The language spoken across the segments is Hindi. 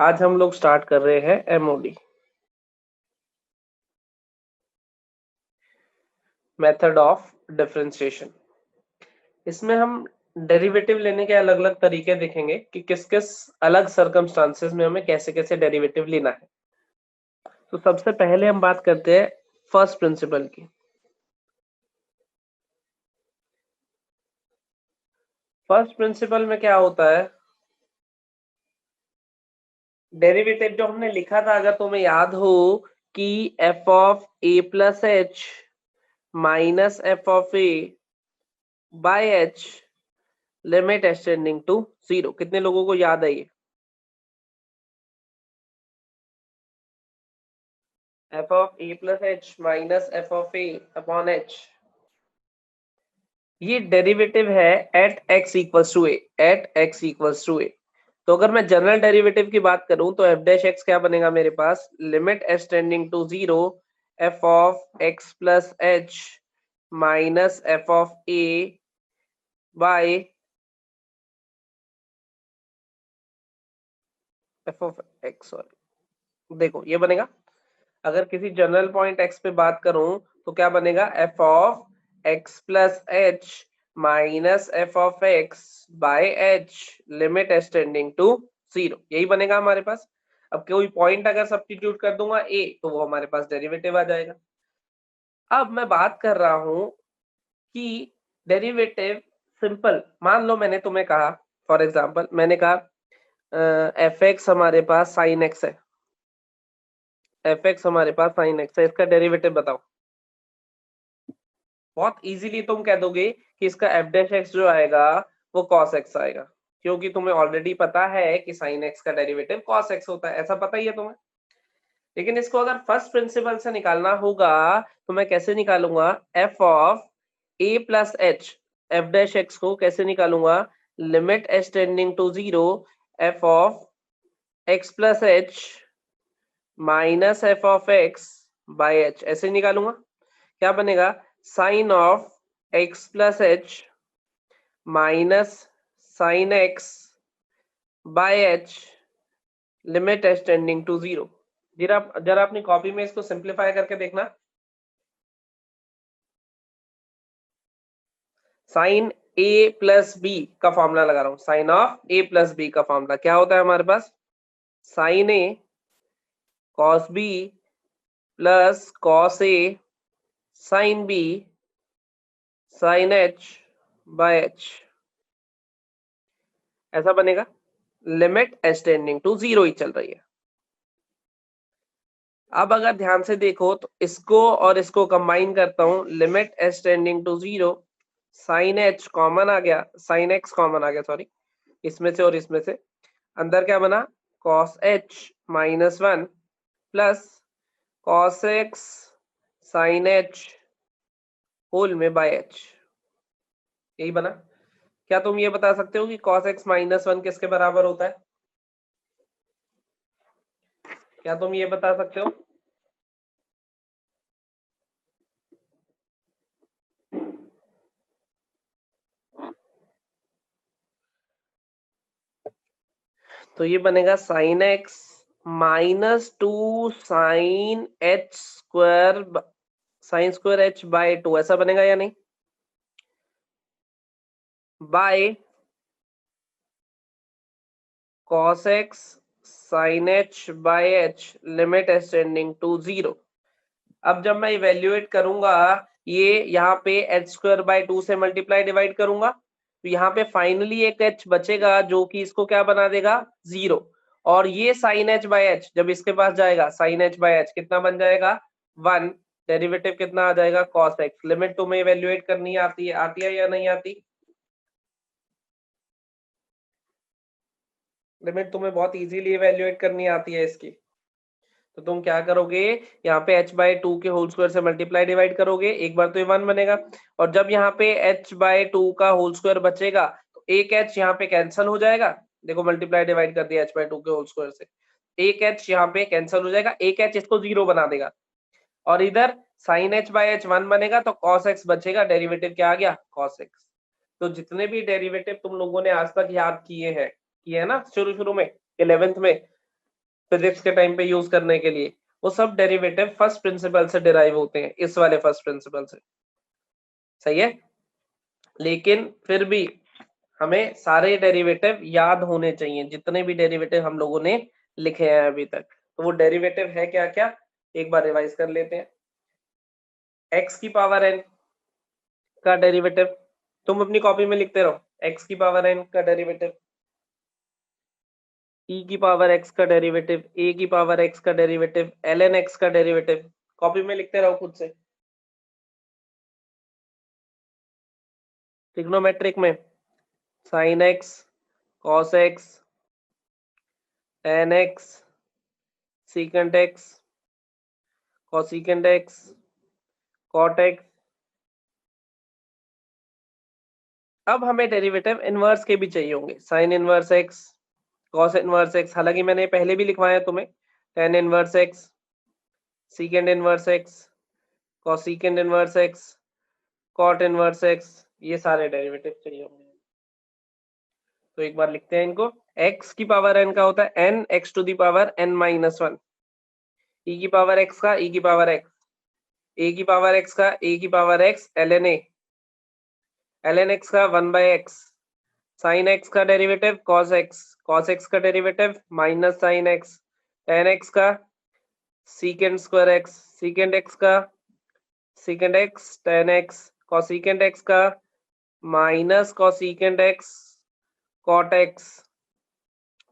आज हम लोग स्टार्ट कर रहे हैं एमओडी मेथड ऑफ डिफरेंशिएशन। इसमें हम डेरिवेटिव लेने के अलग अलग तरीके देखेंगे कि किस किस अलग सर्कमस्टांसेस में हमें कैसे कैसे डेरिवेटिव लेना है। तो सबसे पहले हम बात करते हैं फर्स्ट प्रिंसिपल की। फर्स्ट प्रिंसिपल में क्या होता है, डेरिवेटिव जो हमने लिखा था, अगर तुम्हें याद हो कि f of A plus H minus F of a by H limit extending to 0। कितने लोगों को याद है ये? F of A plus H minus F of a upon h, ये डेरिवेटिव है at x equals to a, at x equals to a. तो अगर मैं जनरल डेरिवेटिव की बात करूं तो एफ डैश एक्स क्या बनेगा मेरे पास, limit H tending to 0 F of x plus H minus F of a by f of x. Sorry, देखो ये बनेगा, अगर किसी जनरल पॉइंट एक्स पे बात करूं तो क्या बनेगा, F of x plus H minus F of X by H limit extending to 0, यही बनेगा हमारे पास। अब कोई पॉइंट अगर सब्स्टिट्यूट कर दूंगा ए तो वो हमारे पास डेरिवेटिव आ जाएगा। अब मैं बात कर रहा हूं कि डेरिवेटिव सिंपल, मान लो मैंने तुम्हें कहा, फॉर एग्जांपल मैंने कहा एफ एक्स हमारे पास साइन एक्स है, एफ एक्स हमारे पास साइन एक्स है, इसका डेरिवेटिव बताओ। बहुत इजीली तुम कह दोगे कि इसका एफ डैश एक्स जो आएगा वो कॉस एक्स आएगा, क्योंकि तुम्हें ऑलरेडी पता है कि साइन एक्स का डेरिवेटिव कॉस एक्स होता है, ऐसा पता ही है तुम्हें। लेकिन इसको अगर फर्स्ट प्रिंसिपल से निकालना होगा तो मैं कैसे निकालूंगा, F of A plus H, F dash X को कैसे निकालूंगा, limit H tending to 0 F of x plus H minus F of X by H, ऐसे निकालूंगा। क्या बनेगा, sine of x plus H minus sine X by H limit H tending to 0। जरा अपनी कॉपी में इसको सिंप्लीफाई करके देखना। साइन ए प्लस बी का फॉर्मूला लगा रहा हूं, sine of A plus B का फॉर्मूला क्या होता है हमारे पास, sine a cos b plus cos a sine b sine h by h, ऐसा बनेगा। लिमिट एच टेंडिंग टू 0 ही चल रही है। अब अगर ध्यान से देखो तो इसको और इसको कंबाइन करता हूं, limit H tending to 0, sine h common आ गया, साइन एक्स कॉमन आ गया, सॉरी, इसमें से और इसमें से, अंदर क्या बना, cos H minus 1 plus cos X sine H whole में बाय एच, यही बना। क्या तुम ये बता सकते हो कि कॉस एक्स माइनस 1 किसके बराबर होता है? क्या तुम ये बता सकते हो? तो ये बनेगा sine x minus 2 sine H square, sine square H by 2, ऐसा बनेगा या नहीं, by cos x sin h by h limit extending to 0। अब जब मैं इवेल्युएट करूंगा, ये यहाँ पे एच स्क्वायर बाय 2 से मल्टीप्लाई डिवाइड करूंगा तो यहाँ पे फाइनली एक h बचेगा जो कि इसको क्या बना देगा, 0। और ये साइन एच बाय एच जब इसके पास जाएगा, साइन एच बाय एच कितना बन जाएगा, 1। डेरिवेटिव कितना आ जाएगा, cos x। लिमिट तुम्हें इवेल्युएट करनी आती है या नहीं आती? लिमिट तुम्हें बहुत इजीली इवेल्युएट करनी आती है इसकी। तो तुम क्या करोगे, यहाँ पे h बाय 2 के होल स्क्वायर से मल्टीप्लाई डिवाइड करोगे, एक बार तो ये 1 बनेगा, और जब यहाँ पे h बाय 2 का होल स्क्वायर बचेगा तो एक h यहाँ पे कैंसिल हो जाएगा। देखो मल्टीप्लाई डिवाइड कर दिया h बाय 2 के होल स्क्वायर से, एक h यहाँ पे कैंसिल हो जाएगा, एक h इसको 0 बना देगा, और इधर साइन h बाय h 1 बनेगा तो cos x बचेगा, डेरिवेटिव क्या आ गया, cos x। तो जितने भी डेरिवेटिव तुम लोगों ने आज तक याद किए हैं ना शुरू शुरू में 11th में, फिजिक्स के टाइम पे यूज करने के लिए, वो सब डेरिवेटिव फर्स्ट प्रिंसिपल से डिराइव होते हैं, इस वाले फर्स्ट प्रिंसिपल से। सही है, लेकिन फिर भी हमें सारे डेरिवेटिव याद होने चाहिए, जितने भी डेरिवेटिव हम लोगों ने लिखे हैं अभी तक। तो वो डेरिवेटिव है क्या क्या, एक बार रिवाइज कर लेते हैं। x की पावर n का डेरिवेटिव, तुम अपनी कॉपी में लिखते रहो, x की पावर n का डेरिवेटिव, e की पावर x का डेरिवेटिव, a की पावर x का डेरिवेटिव, ln x का डेरिवेटिव, कॉपी में लिखते रहो खुद से। ट्रिग्नोमेट्रिक में sin x, cos x, tan x, secant x, cosecant x, cot x। अब हमें डेरिवेटिव इनवर्स के भी चाहिए होंगे, sin inverse x, cos inverse x, हालांकि मैंने पहले भी लिखवाया तुम्हें, tan inverse x, secant inverse x, cosecant inverse x, cot inverse x, ये सारे डेरिवेटिव चाहिए होंगे। तो एक बार लिखते हैं इनको। x की पावर n का होता है n x to the power n minus 1, e की पावर x का e की पावर x, a की पावर x का a की power x ln a, ln x का 1 बाय x, sin x का derivative cos x, cos x का derivative minus sin x, tan x का secant square x, secant x का secant x, tan x, cosecant x का minus cosecant x, cot x,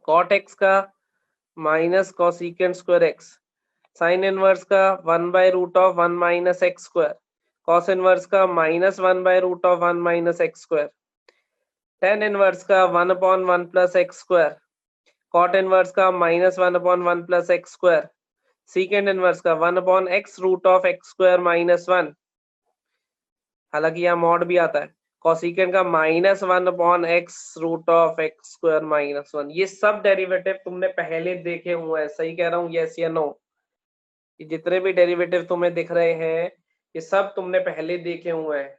cot x का minus cosecant square x, sin inverse का 1 by root of 1 minus x square, cos inverse का minus 1 by root of 1 minus x square, tan inverse का 1 upon 1 plus x square, cot inverse का minus 1 upon 1 plus x square, secant inverse का 1 upon x root of x square minus 1, हालांकि यहाँ मॉड भी आता है, cosecant का minus 1 upon x root of x square minus 1। ये सब डेरिवेटिव तुमने पहले देखे हुए हैं, सही कह रहा हूँ, यस या नो? ये जितने भी डेरिवेटिव तुम्हें दिख रहे हैं, ये सब तुमने पहले देखे हुए हैं,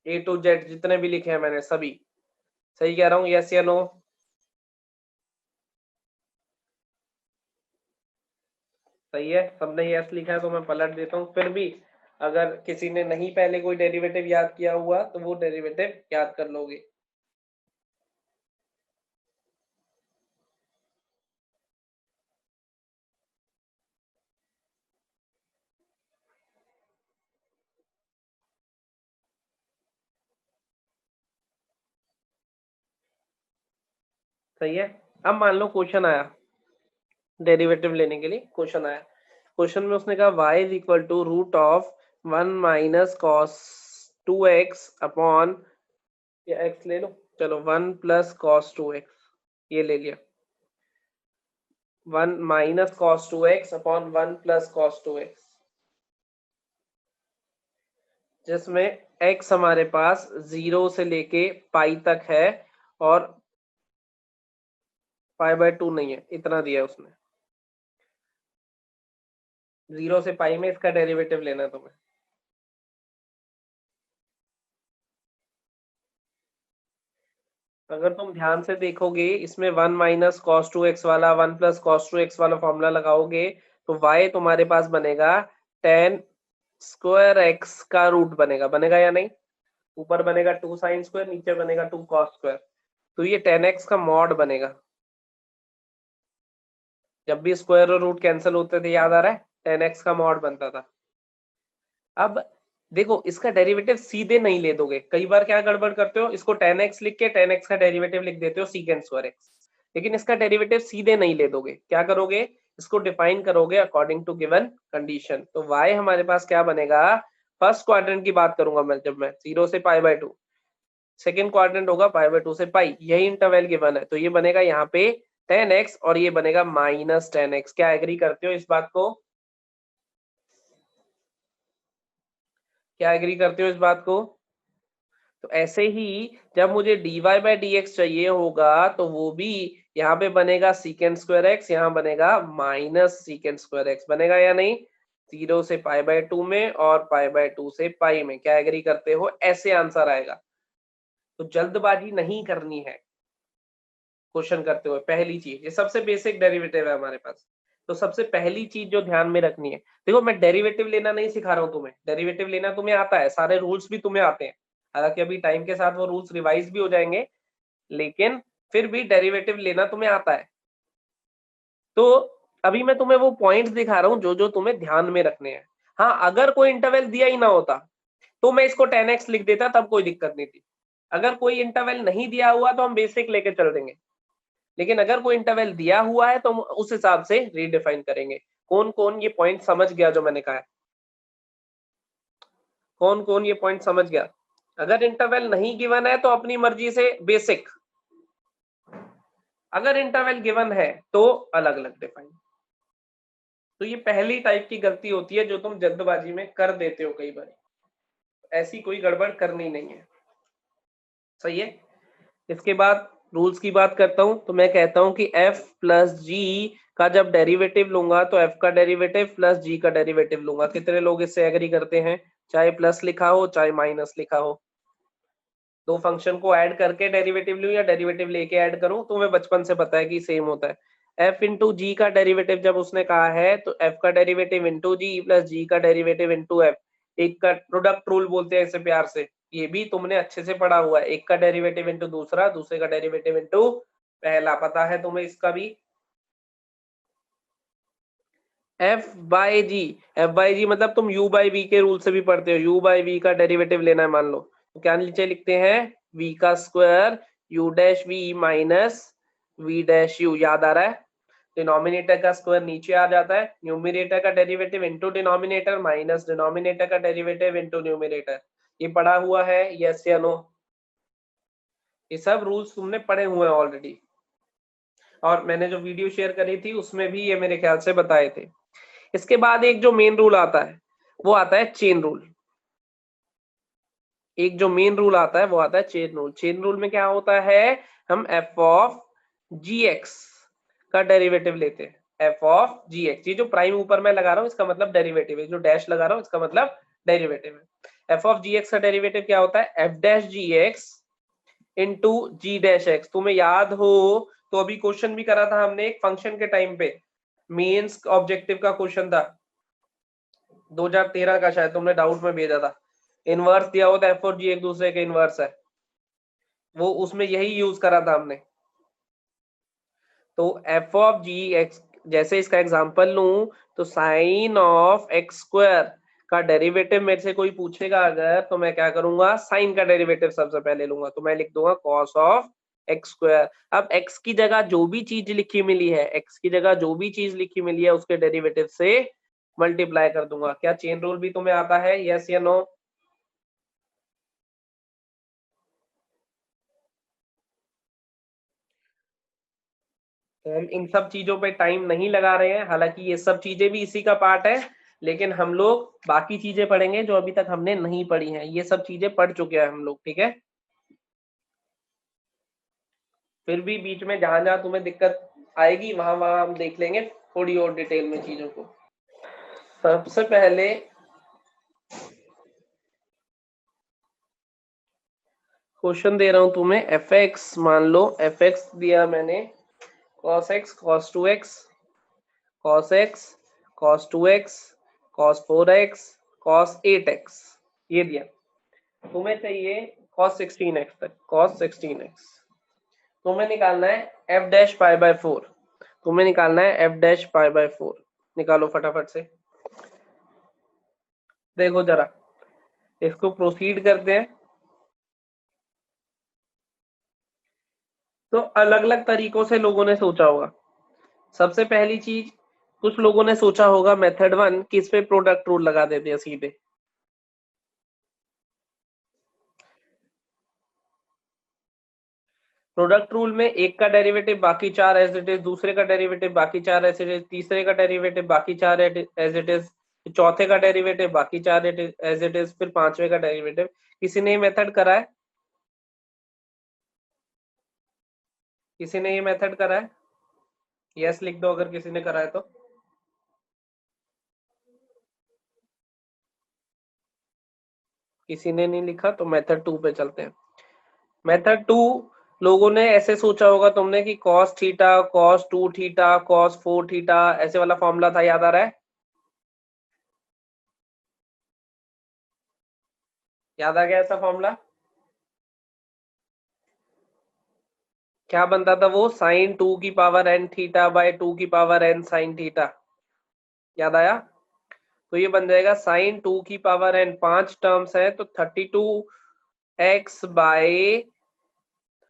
ए टू जेड जितने भी लिखे हैं मैंने सभी। सही कह रहा हूँ, यस या नो? सही है, सबने यस लिखा है तो मैं पलट देता हूँ। फिर भी अगर किसी ने नहीं पहले कोई डेरिवेटिव याद किया हुआ तो वो डेरिवेटिव याद कर लोगे। सही है, अब मान लो क्वेश्चन आया, डेरिवेटिव लेने के लिए क्वेश्चन आया, क्वेश्चन में उसने कहा y is equal to root of 1 minus cos 2x upon, या x ले लो, चलो 1 प्लस कॉस 2x, ये ले लिया, 1 minus cos 2x upon 1 plus cos 2x, जिसमें x हमारे पास 0 से लेके पाई तक है और पाई बाय 2 नहीं है, इतना दिया है उसने। 0 से पाई में इसका डेरिवेटिव लेना है तुम्हें। अगर तुम ध्यान से देखोगे इसमें 1 माइनस कॉस 2x वाला 1 प्लस कॉस 2x वाला फॉर्मूला लगाओगे तो y तुम्हारे पास बनेगा tan स्क्वायर x का रूट बनेगा, बनेगा या नहीं? ऊपर बनेगा 2 साइन स्क्वायर, नीचे बनेगा 2 कॉस स्क्वायर, तो ये tan x का मॉड बनेगा। जब भी स्क्वायर और रूट कैंसिल होते थे, याद आ रहा है, tan x का मॉड बनता था। अब देखो इसका डेरिवेटिव सीधे नहीं ले दोगे, कई बार क्या गड़बड़ करते हो, इसको tan x लिख के tan x का डेरिवेटिव लिख देते हो secant स्क्वायर x, लेकिन इसका डेरिवेटिव सीधे नहीं ले दोगे, क्या करोगे, इसको डिफाइन करोगे अकॉर्डिंग टू गिवन कंडीशन। तो y हमारे पास क्या बनेगा, फर्स्ट क्वाड्रेंट की बात करूंगा मैं, जब मैं 0 से पाई बाय 2, सेकेंड क्वाड्रेंट होगा पाई बाय 2 से पाई, यही इंटरवल गिवन है, तो ये बनेगा यहाँ पे tan x और ये बनेगा माइनस tan x। क्या एग्री करते हो इस बात को? क्या एग्री करते हो इस बात को? तो ऐसे ही जब मुझे dy बाई dx चाहिए होगा तो वो भी यहाँ पे बनेगा secant स्क्वायर x, यहाँ बनेगा माइनस secant स्क्वायर x, बनेगा या नहीं? 0 से पाई बाय 2 में और पाई बाय 2 से पाई में, क्या एग्री करते हो? ऐसे आंसर आएगा। तो जल्दबाजी नहीं करनी है क्वेश्चन करते हुए, पहली चीज, ये सबसे बेसिक डेरिवेटिव है हमारे पास। तो सबसे पहली चीज जो ध्यान में रखनी है, देखो मैं डेरिवेटिव लेना नहीं सिखा रहा हूँ तुम्हें, डेरिवेटिव लेना तुम्हें आता है, सारे रूल्स भी तुम्हें आते हैं, हालांकि अभी टाइम के साथ वो रूल्स रिवाइज भी हो जाएंगे, लेकिन फिर भी डेरिवेटिव लेना तुम्हें आता है। तो अभी मैं तुम्हें वो पॉइंट्स दिखा रहा हूँ जो जो तुम्हें ध्यान में रखने हैं। हाँ, अगर कोई इंटरवल दिया ही ना होता तो मैं इसको 10x लिख देता, तब कोई दिक्कत नहीं थी। अगर कोई इंटरवल नहीं दिया हुआ तो हम बेसिक लेके चल देंगे, लेकिन अगर कोई इंटरवल दिया हुआ है तो हम उस हिसाब से रीडिफाइन करेंगे। कौन कौन ये पॉइंट समझ गया जो मैंने कहा है? कौन कौन ये पॉइंट समझ गया? अगर इंटरवल नहीं गिवन है तो अपनी मर्जी से बेसिक, अगर इंटरवल गिवन है तो अलग अलग डिफाइन। तो ये पहली टाइप की गलती होती है जो तुम जल्दबाजी में कर देते हो कई बार, ऐसी कोई गड़बड़ करनी नहीं है, सही है। इसके बाद रूल्स की बात करता हूं, तो मैं कहता हूं कि f प्लस जी का जब डेरिवेटिव लूंगा तो f का डेरिवेटिव प्लस g का डेरिवेटिव लूंगा। कितने लोग इससे एग्री करते हैं? चाहे प्लस लिखा हो चाहे माइनस लिखा हो, दो फंक्शन को ऐड करके डेरिवेटिव लूं या डेरिवेटिव लेके ऐड करूं, तो मैं बचपन से पता है कि सेम होता है। f इंटू जी का डेरिवेटिव जब उसने कहा है तो f का डेरिवेटिव इंटू जी प्लस जी का डेरिवेटिव इंटू f, एक का प्रोडक्ट रूल बोलते हैं इसे प्यार से, ये भी तुमने अच्छे से पढ़ा हुआ है। एक का डेरिवेटिव इंटू दूसरा, दूसरे का डेरिवेटिव इंटू पहला, पता है तुम्हें इसका भी। f by g, f by g मतलब तुम u बाई वी के रूल से भी पढ़ते हो, u बाई वी का डेरिवेटिव लेना है मान लो, तो क्या नीचे लिखते हैं v का square u dash v minus v dash u, याद आ रहा है? डिनोमिनेटर का स्क्वायर नीचे आ जाता है, न्यूमिनेटर का derivative into denominator minus denominator का डेरिवेटिव इंटू न्यूमिनेटर। ये पढ़ा हुआ है, यस या नो? ये सब रूल्स तुमने पढ़े हुए हैं ऑलरेडी, और मैंने जो वीडियो शेयर करी थी उसमें भी ये मेरे ख्याल से बताए थे। इसके बाद एक जो मेन रूल आता है वो आता है चेन रूल। एक जो मेन रूल आता है वो आता है चेन रूल। चेन रूल में क्या होता है, हम f ऑफ जी एक्स का डेरिवेटिव लेते हैं। f ऑफ जी एक्स, ये जो प्राइम ऊपर मैं लगा रहा हूँ इसका मतलब डेरिवेटिव है, जो डैश लगा रहा हूँ इसका मतलब डेरिवेटिव है। f ऑफ जी एक्स का डेरिवेटिव क्या होता है? f डैश जी एक्स इंटू जी डैश एक्स। तुम्हें याद हो तो अभी क्वेश्चन भी करा था हमने एक फंक्शन के टाइम पे, मेंस ऑब्जेक्टिव का क्वेश्चन था 2013 का, शायद तुमने डाउट में भेजा था। इनवर्स दिया होता है, f और g एक दूसरे के इनवर्स है, वो उसमें यही यूज करा था हमने। तो f ऑफ जी एक्स, जैसे इसका एग्जांपल लूं तो साइन ऑफ एक्स स्क्वायर का डेरिवेटिव मेरे से कोई पूछेगा अगर, तो मैं क्या करूंगा, साइन का डेरिवेटिव सबसे पहले लूंगा, तो मैं लिख दूंगा कॉस ऑफ एक्स स्क्वायर। अब x की जगह जो भी चीज लिखी मिली है, x की जगह जो भी चीज लिखी मिली है उसके डेरिवेटिव से मल्टीप्लाई कर दूंगा। क्या चेन रूल भी तुम्हें आता है, यस या नो? तो हम इन सब चीजों पे टाइम नहीं लगा रहे हैं, हालांकि ये सब चीजें भी इसी का पार्ट है, लेकिन हम लोग बाकी चीजें पढ़ेंगे जो अभी तक हमने नहीं पढ़ी हैं। ये सब चीजें पढ़ चुके हैं हम लोग, ठीक है। फिर भी बीच में जहां जहां तुम्हें दिक्कत आएगी वहां वहां हम देख लेंगे थोड़ी और डिटेल में चीजों को। सबसे पहले क्वेश्चन दे रहा हूं तुम्हें, एफ एक्स मान लो, एफ एक्स दिया मैंने cos x cos 2x cos x cos 2x cos 4x cos 8x, ये दिया। तुम्हें चाहिए cos 16x तक, cos 16x तुम्हें निकालना है f डैश पाई बाय 4, तुम्हें निकालना है f डैश पाई बाय 4। निकालो फटाफट से, देखो जरा इसको प्रोसीड करते हैं। तो अलग अलग तरीकों से लोगों ने सोचा होगा। सबसे पहली चीज, कुछ लोगों ने सोचा होगा मेथड 1 कि इस पे प्रोडक्ट रूल लगा देते हैं सीधे। प्रोडक्ट रूल में एक का डेरिवेटिव बाकी चार एज इट इज, दूसरे का डेरिवेटिव बाकी चार एज इट इज, तीसरे का डेरिवेटिव बाकी चार एज इट इज, चौथे का डेरिवेटिव बाकी चार एज इट इज, फिर पांचवे का डेरिवेटिव। किसी ने ये मेथड करा है? किसी ने ये मेथड करा है? यस लिख दो अगर किसी ने करा है तो। किसी ने नहीं लिखा तो मेथड 2 पे चलते हैं। मेथड 2 लोगों ने ऐसे सोचा होगा तुमने कि cos theta, cos 2 theta, cos 4 theta, ऐसे वाला फॉर्मूला था, याद आ रहा है? याद आ गया ऐसा फॉर्मूला? क्या बनता था वो? sin 2 की पावर n थीटा बाय 2 की पावर n sin थीटा। याद आया? तो ये बन जाएगा sin 2 की पावर n, 5 टर्म्स है तो 32x बाय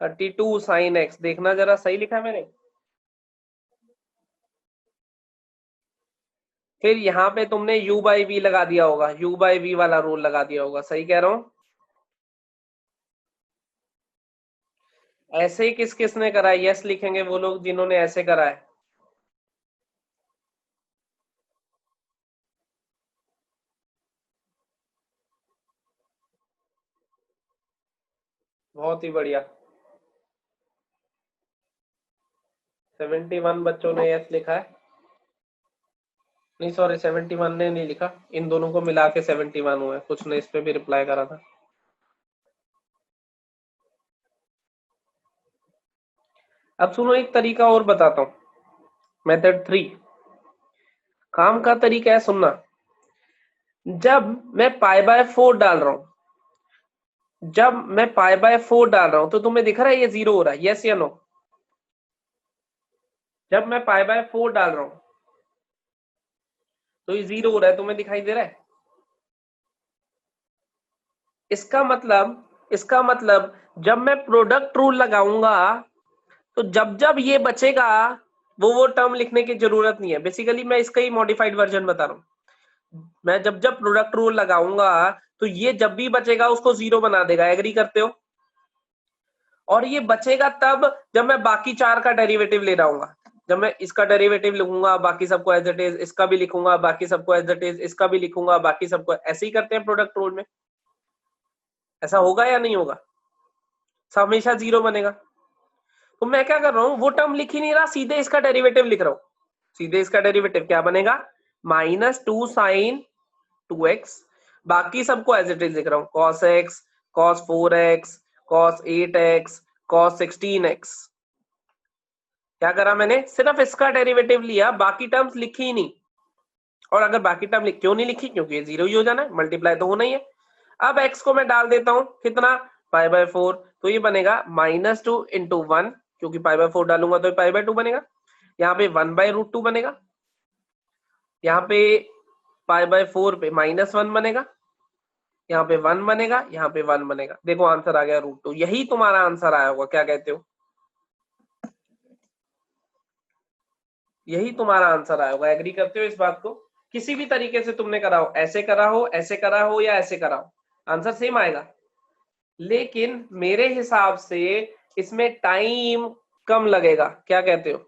32 sin x। देखना जरा सही लिखा है मैंने? फिर यहाँ पे तुमने u बाई वी लगा दिया होगा, u बाई वी वाला रूल लगा दिया होगा, सही कह रहा हूँ? ऐसे ही किस किस ने करा है? यस लिखेंगे वो लोग जिन्होंने ऐसे करा है। बहुत ही बढ़िया। 71 बच्चों ने यस लिखा है। नहीं सॉरी, 71 ने नहीं लिखा, इन दोनों को मिला के 71 हुआ है। कुछ ने इस पे भी रिप्लाई करा था। अब सुनो, एक तरीका और बताता हूँ, मेथड 3। काम का तरीका है, सुनना। जब मैं पाई बाय 4 डाल रहा हूं, तो तुम्हें दिख रहा है ये 0 हो रहा है, यस या नो? जब मैं पाई बाय 4 डाल रहा हूं तो ये 0 हो रहा है, तुम्हें दिखाई दे रहा है? इसका मतलब जब मैं प्रोडक्ट रूल लगाऊंगा तो जब जब ये बचेगा वो टर्म लिखने की जरूरत नहीं है। बेसिकली मैं इसका ही मॉडिफाइड वर्जन बता रहा हूं। मैं जब जब प्रोडक्ट रूल लगाऊंगा तो ये जब भी बचेगा उसको 0 बना देगा। एग्री करते हो? और ये बचेगा तब जब मैं बाकी 4 का डेरिवेटिव ले रहा हूँ। जब मैं इसका डेरिवेटिव लिखूंगा, बाकी सबको एज इट इज, इसका भी लिखूंगा, बाकी सबको एज इट इज, इसका भी लिखूंगा, बाकी सबको। ऐसे ही करते हैं प्रोडक्ट रूल में। ऐसा होगा या नहीं होगा? हमेशा 0 बनेगा। तो मैं क्या कर रहा हूँ, वो टर्म लिख ही नहीं रहा, सीधे इसका डेरिवेटिव लिख रहा हूँ। सीधे इसका डेरिवेटिव क्या बनेगा? -2 sin 2x। बाकी सबको एज इट इज लिख रहा हूँ, cos x, cos 4x, cos 8x, cos 16x। क्या करा मैंने? सिर्फ इसका डेरिवेटिव लिया, बाकी टर्म्स लिखी ही नहीं। और अगर बाकी टर्म क्यों नहीं लिखी? क्योंकि ये 0 ही हो जाना है, मल्टीप्लाई तो होना ही है। अब x को मैं डाल देता हूं, कितना? Pi by 4। तो ये बनेगा -2 इंटू 1, क्योंकि पाई बाय 4 डालूंगा तो पाई बाय 2 बनेगा। यहाँ पे 1/√2 बनेगा, यहाँ पे पाई बाय 4 पे -1 बनेगा, यहाँ पे 1 बनेगा, यहाँ पे 1 बनेगा। देखो आंसर आ गया √2। यही तुम्हारा आंसर आया होगा, क्या कहते हो? यही तुम्हारा आंसर आया होगा। एग्री करते हो इस बात को? किसी भी तरीके से तुमने करा हो, ऐसे करा हो, ऐसे करा हो या ऐसे करा हो, आंसर सेम आएगा। लेकिन मेरे हिसाब से इसमें टाइम कम लगेगा। क्या कहते हो?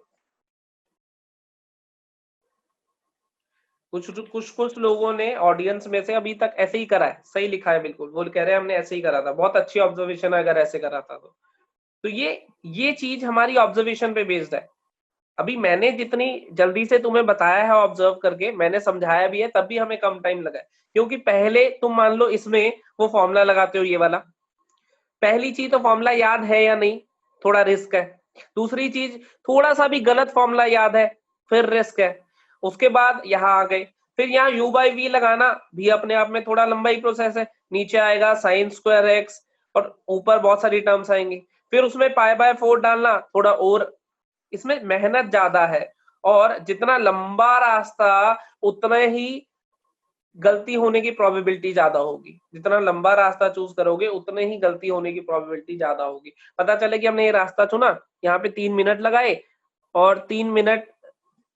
कुछ लोगों ने ऑडियंस में से अभी तक ऐसे ही करा है, सही लिखा है बिल्कुल। वो कह रहे हैं हमने ऐसे ही करा था। बहुत अच्छी ऑब्जर्वेशन है अगर ऐसे करा था तो ये चीज हमारी ऑब्जर्वेशन पे बेस्ड है। अभी मैंने जितनी जल्दी से तुम्हें बताया है ऑब्जर्व करके, मैंने समझाया भी है, तब भी हमें कम टाइम लगा है। क्योंकि पहले तुम मान लो इसमें वो फॉर्मूला लगाते हो, ये वाला। पहली चीज तो फॉर्मूला याद है या नहीं, थोड़ा रिस्क है। दूसरी चीज, थोड़ा सा भी गलत फॉर्मूला याद है, फिर रिस्क है। उसके बाद यहाँ आ गए, फिर यहाँ u बाई वी लगाना भी अपने आप में थोड़ा लंबा ही प्रोसेस है। नीचे आएगा साइन स्क्वायर एक्स और ऊपर बहुत सारी टर्म्स आएंगी। फिर उसमें पाई बाय 4 डालना, थोड़ा और इसमें मेहनत ज्यादा है। और जितना लंबा रास्ता उतना ही गलती होने की प्रोबेबिलिटी ज्यादा होगी। जितना लंबा रास्ता चूज करोगे उतने ही गलती होने की प्रोबेबिलिटी ज्यादा होगी। पता चले कि हमने ये रास्ता चुना, यहाँ पे 3 मिनट लगाए और 3 मिनट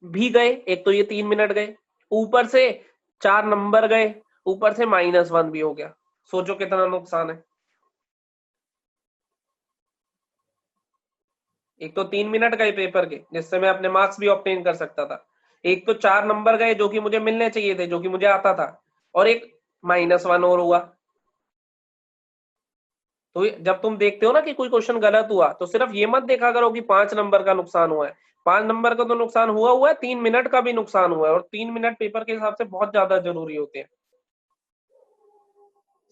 भी गए, एक तो ये 3 मिनट गए, ऊपर से 4 नंबर गए, ऊपर से -1 भी हो गया। सोचो कितना नुकसान है। एक तो 3 मिनट गए पेपर के, जिससे मैं अपने मार्क्स भी ऑब्टेन कर सकता था। एक तो 4 नंबर गए जो कि मुझे मिलने चाहिए थे, जो कि मुझे आता था। और एक -1 और हुआ। तो जब तुम देखते हो ना कि कोई क्वेश्चन गलत हुआ, तो सिर्फ ये मत देखा करो कि 5 नंबर का नुकसान हुआ है। 5 नंबर का तो नुकसान हुआ है, 3 मिनट का भी नुकसान हुआ है। और 3 मिनट पेपर के हिसाब से बहुत ज्यादा जरूरी होते हैं।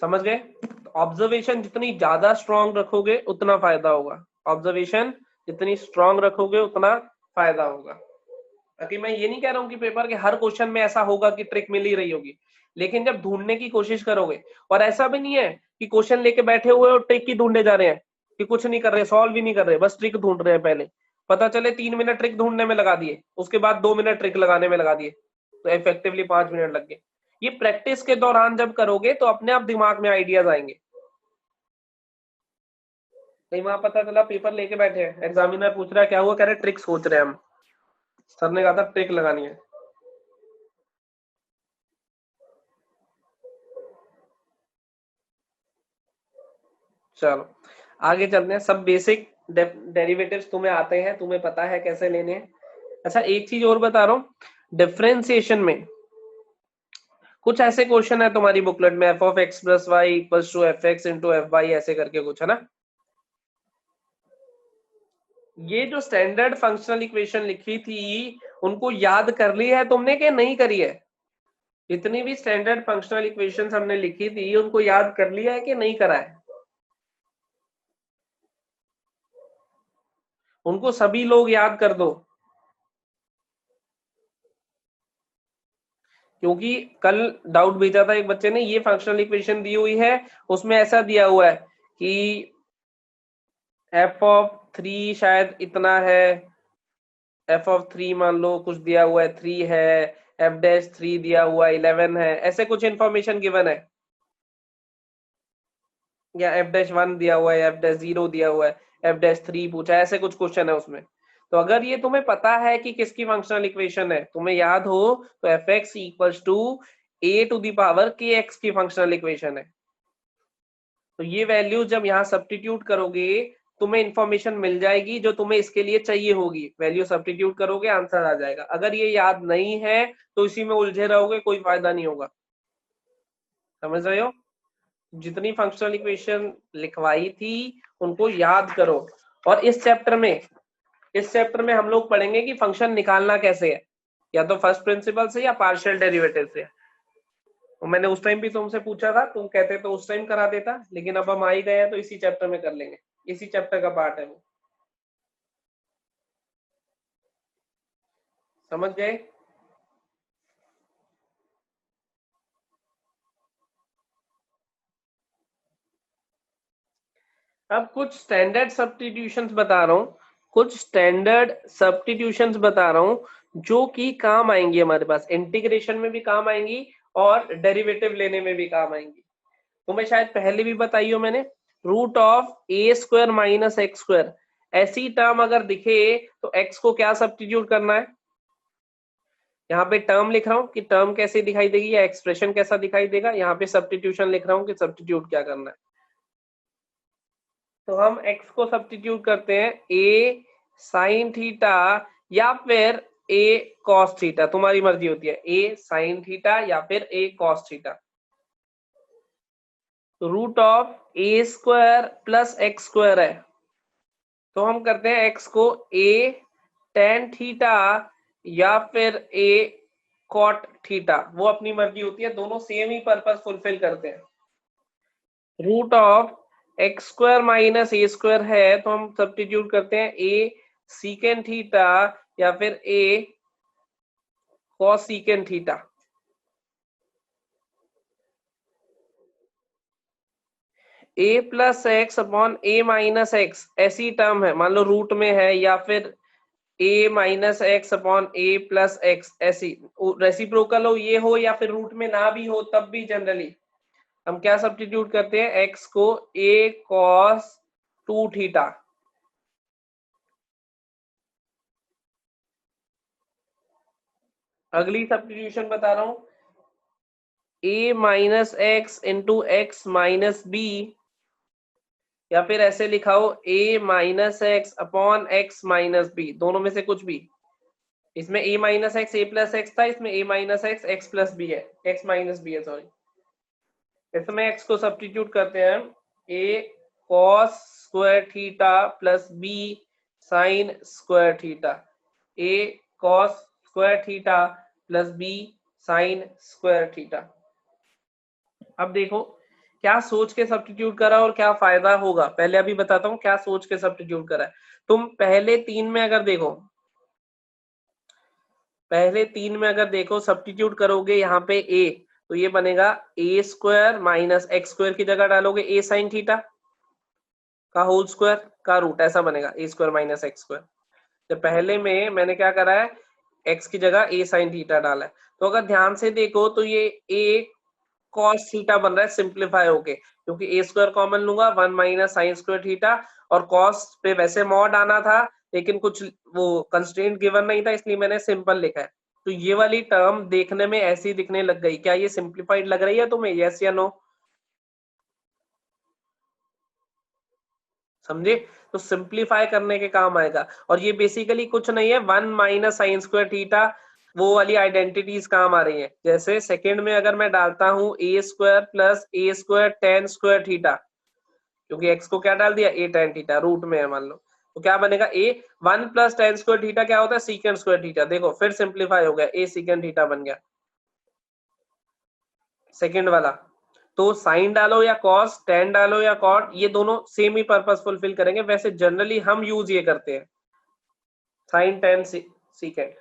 समझ गए? ऑब्जर्वेशन जितनी ज्यादा स्ट्रांग रखोगे उतना फायदा होगा। ऑब्जर्वेशन जितनी स्ट्रांग रखोगे उतना फायदा होगा। बाकी मैं ये नहीं कह रहा हूँ कि पेपर के हर क्वेश्चन में ऐसा होगा कि ट्रिक मिल ही रही होगी, लेकिन जब ढूंढने की कोशिश करोगे, और ऐसा भी नहीं है कि क्वेश्चन लेके बैठे हुए और ट्रिक ही ढूंढने जा रहे हैं, कि कुछ नहीं कर रहे, सॉल्व भी नहीं कर रहे, बस ट्रिक ढूंढ रहे हैं। पहले पता चले 3 मिनट ट्रिक ढूंढने में लगा दिए, उसके बाद 2 मिनट ट्रिक लगाने में लगा दिए, तो इफेक्टिवली 5 मिनट लग गए। ये प्रैक्टिस के दौरान जब करोगे तो अपने आप दिमाग में आइडियाज आएंगे। कहीं वहां पता चला पेपर लेके बैठे हैं, एग्जामिनर पूछ रहा है क्या हुआ, कह रहे ट्रिक सोच रहे हैं हम, सर ने कहा था ट्रिक लगानी है। चलो आगे चलते हैं। सब बेसिक डेरिवेटिव्स तुम्हें आते हैं, तुम्हें पता है कैसे लेने हैं। अच्छा एक चीज और बता रहा हूँ, डिफरेंशिएशन में कुछ ऐसे क्वेश्चन है तुम्हारी बुकलेट में, F of x plus Y equals to F X into F Y, ऐसे करके कुछ है ना। ये जो स्टैंडर्ड फंक्शनल इक्वेशन लिखी थी उनको याद कर ली है तुमने कि नहीं करी है? जितनी भी स्टैंडर्ड फंक्शनल इक्वेशंस हमने लिखी थी उनको याद कर लिया है कि नहीं करा है? उनको सभी लोग याद कर दो, क्योंकि कल डाउट भेजा था एक बच्चे ने, ये फंक्शनल इक्वेशन दी हुई है, उसमें ऐसा दिया हुआ है कि एफ ऑफ 3 शायद इतना है, एफ ऑफ 3 मान लो कुछ दिया हुआ है 3 है, एफ डैश 3 दिया हुआ है 11 है, ऐसे कुछ इंफॉर्मेशन गिवन है, या एफ डैश 1 दिया हुआ है, एफ डैश 0 दिया हुआ है, एफ डैश 3 पूछा है, ऐसे कुछ क्वेश्चन है उसमें। तो अगर ये तुम्हें पता है कि किसकी फंक्शनल इक्वेशन है, तुम्हें याद हो, तो F X equals to A to the power के एक्स की फंक्शनल इक्वेशन है। तो ये वैल्यू जब यहाँ सब्स्टिट्यूट करोगे तुम्हें इंफॉर्मेशन मिल जाएगी जो तुम्हें इसके लिए चाहिए होगी, वैल्यू सब्स्टिट्यूट करोगे आंसर आ जाएगा। अगर ये याद नहीं है तो इसी में उलझे रहोगे, कोई फायदा नहीं होगा। समझ रहे हो? जितनी फंक्शनल इक्वेशन लिखवाई थी उनको याद करो। और इस चैप्टर में हम लोग पढ़ेंगे कि फंक्शन निकालना कैसे है, या तो फर्स्ट प्रिंसिपल से या पार्शियल डेरिवेटिव से। तो मैंने उस टाइम भी तुमसे पूछा था, तुम कहते तो उस टाइम करा देता, लेकिन अब हम आ ही गए हैं तो इसी चैप्टर में कर लेंगे, इसी चैप्टर का पार्ट है वो। समझ गए? अब कुछ स्टैंडर्ड सब्स्टिट्यूशंस बता रहा हूँ, कुछ स्टैंडर्ड सब्स्टिट्यूशंस बता रहा हूँ जो कि काम आएंगी, हमारे पास इंटीग्रेशन में भी काम आएंगी और डेरिवेटिव लेने में भी काम आएंगी। तो मैं शायद पहले भी बताई हो मैंने, root of A square minus x square, ऐसी टर्म अगर दिखे तो एक्स को क्या सब्स्टिट्यूट करना है। यहाँ पे टर्म लिख रहा हूँ कि टर्म कैसे दिखाई देगी या एक्सप्रेशन कैसा दिखाई देगा, यहाँ पे सब्स्टिट्यूशन लिख रहा हूँ कि सब्स्टिट्यूट क्या करना है। तो हम x को सब्स्टिट्यूट करते हैं a साइन थीटा या फिर a कॉस थीटा, तुम्हारी मर्जी होती है, a साइन थीटा या फिर a कॉस थीटा। तो root of a square plus x square है, तो हम करते हैं x को a टेन थीटा या फिर a कॉट थीटा, वो अपनी मर्जी होती है, दोनों सेम ही पर्पस फुलफिल करते हैं। Root of X square minus A square है, तो हम सब्स्टिट्यूट करते हैं ए सीकेंड थीटा या फिर ए कॉस सीकेंड थीटा। ए प्लस एक्स अपॉन ए माइनस एक्स ऐसी टर्म है, मान लो रूट में है, या फिर ए माइनस एक्स अपॉन ए प्लस एक्स, ऐसी रेसिप्रोकल हो ये हो, या फिर रूट में ना भी हो तब भी जनरली हम क्या सब्स्टिट्यूट करते हैं, एक्स को ए कॉस 2 थीटा। अगली सब्स्टिट्यूशन बता रहा हूं, a minus X into X minus B, या फिर ऐसे लिखाओ a minus X upon X minus B, दोनों में से कुछ भी। इसमें a minus X A plus X था, इसमें a minus X X plus B है, एक्स माइनस बी है सॉरी। इसमें x को सब्स्टिट्यूट करते हैं a cos square theta plus b sine square theta, a cos square theta plus b sine square theta. अब देखो क्या सोच के सब्स्टिट्यूट करा और क्या फायदा होगा, पहले अभी बताता हूँ क्या सोच के सब्स्टिट्यूट करा है। तुम पहले 3 में अगर देखो, पहले 3 में अगर देखो सब्स्टिट्यूट करोगे यहाँ पे a, तो ये बनेगा a square minus x square की जगह डालोगे a साइन थीटा का होल स्क्वायर का रूट, ऐसा बनेगा a square minus x square. तो पहले में मैंने क्या करा है, x की जगह a साइन थीटा डाला है। तो अगर ध्यान से देखो तो ये a cos थीटा बन रहा है सिंप्लीफाई होके, क्योंकि a स्क्वायर कॉमन लूंगा 1 माइनस साइन स्क्वायर थीटा, और cos पे वैसे मॉड आना था लेकिन कुछ वो कंस्ट्रेंट गिवन नहीं था इसलिए मैंने सिंपल लिखा है। तो ये वाली टर्म देखने में ऐसी दिखने लग गई, क्या ये सिंप्लीफाइड लग रही है तुम्हें, यस या नो? समझे? तो सिंप्लीफाई करने के काम आएगा, और ये बेसिकली कुछ नहीं है 1 माइनस साइन स्क्वायर थीटा, वो वाली आइडेंटिटीज काम आ रही है। जैसे सेकंड में अगर मैं डालता हूँ ए स्क्वायर प्लस ए स्क्वायर टेन स्क्वायर थीटा, क्योंकि एक्स को क्या डाल दिया, ए टेन थीटा रूट में है मान लो, तो क्या बनेगा ए 1 प्लस टेन स्क्वायर थीटा क्या होता है, सीकेंड स्क्वायर थीटा। देखो फिर सिंप्लीफाई हो गया, ए सीकेंड थीटा बन गया सेकंड वाला। तो साइन डालो या कॉस, टेन डालो या कॉट, ये दोनों सेम ही पर्पस फुलफिल करेंगे। वैसे जनरली हम यूज ये करते हैं साइन टेन सीकेंड।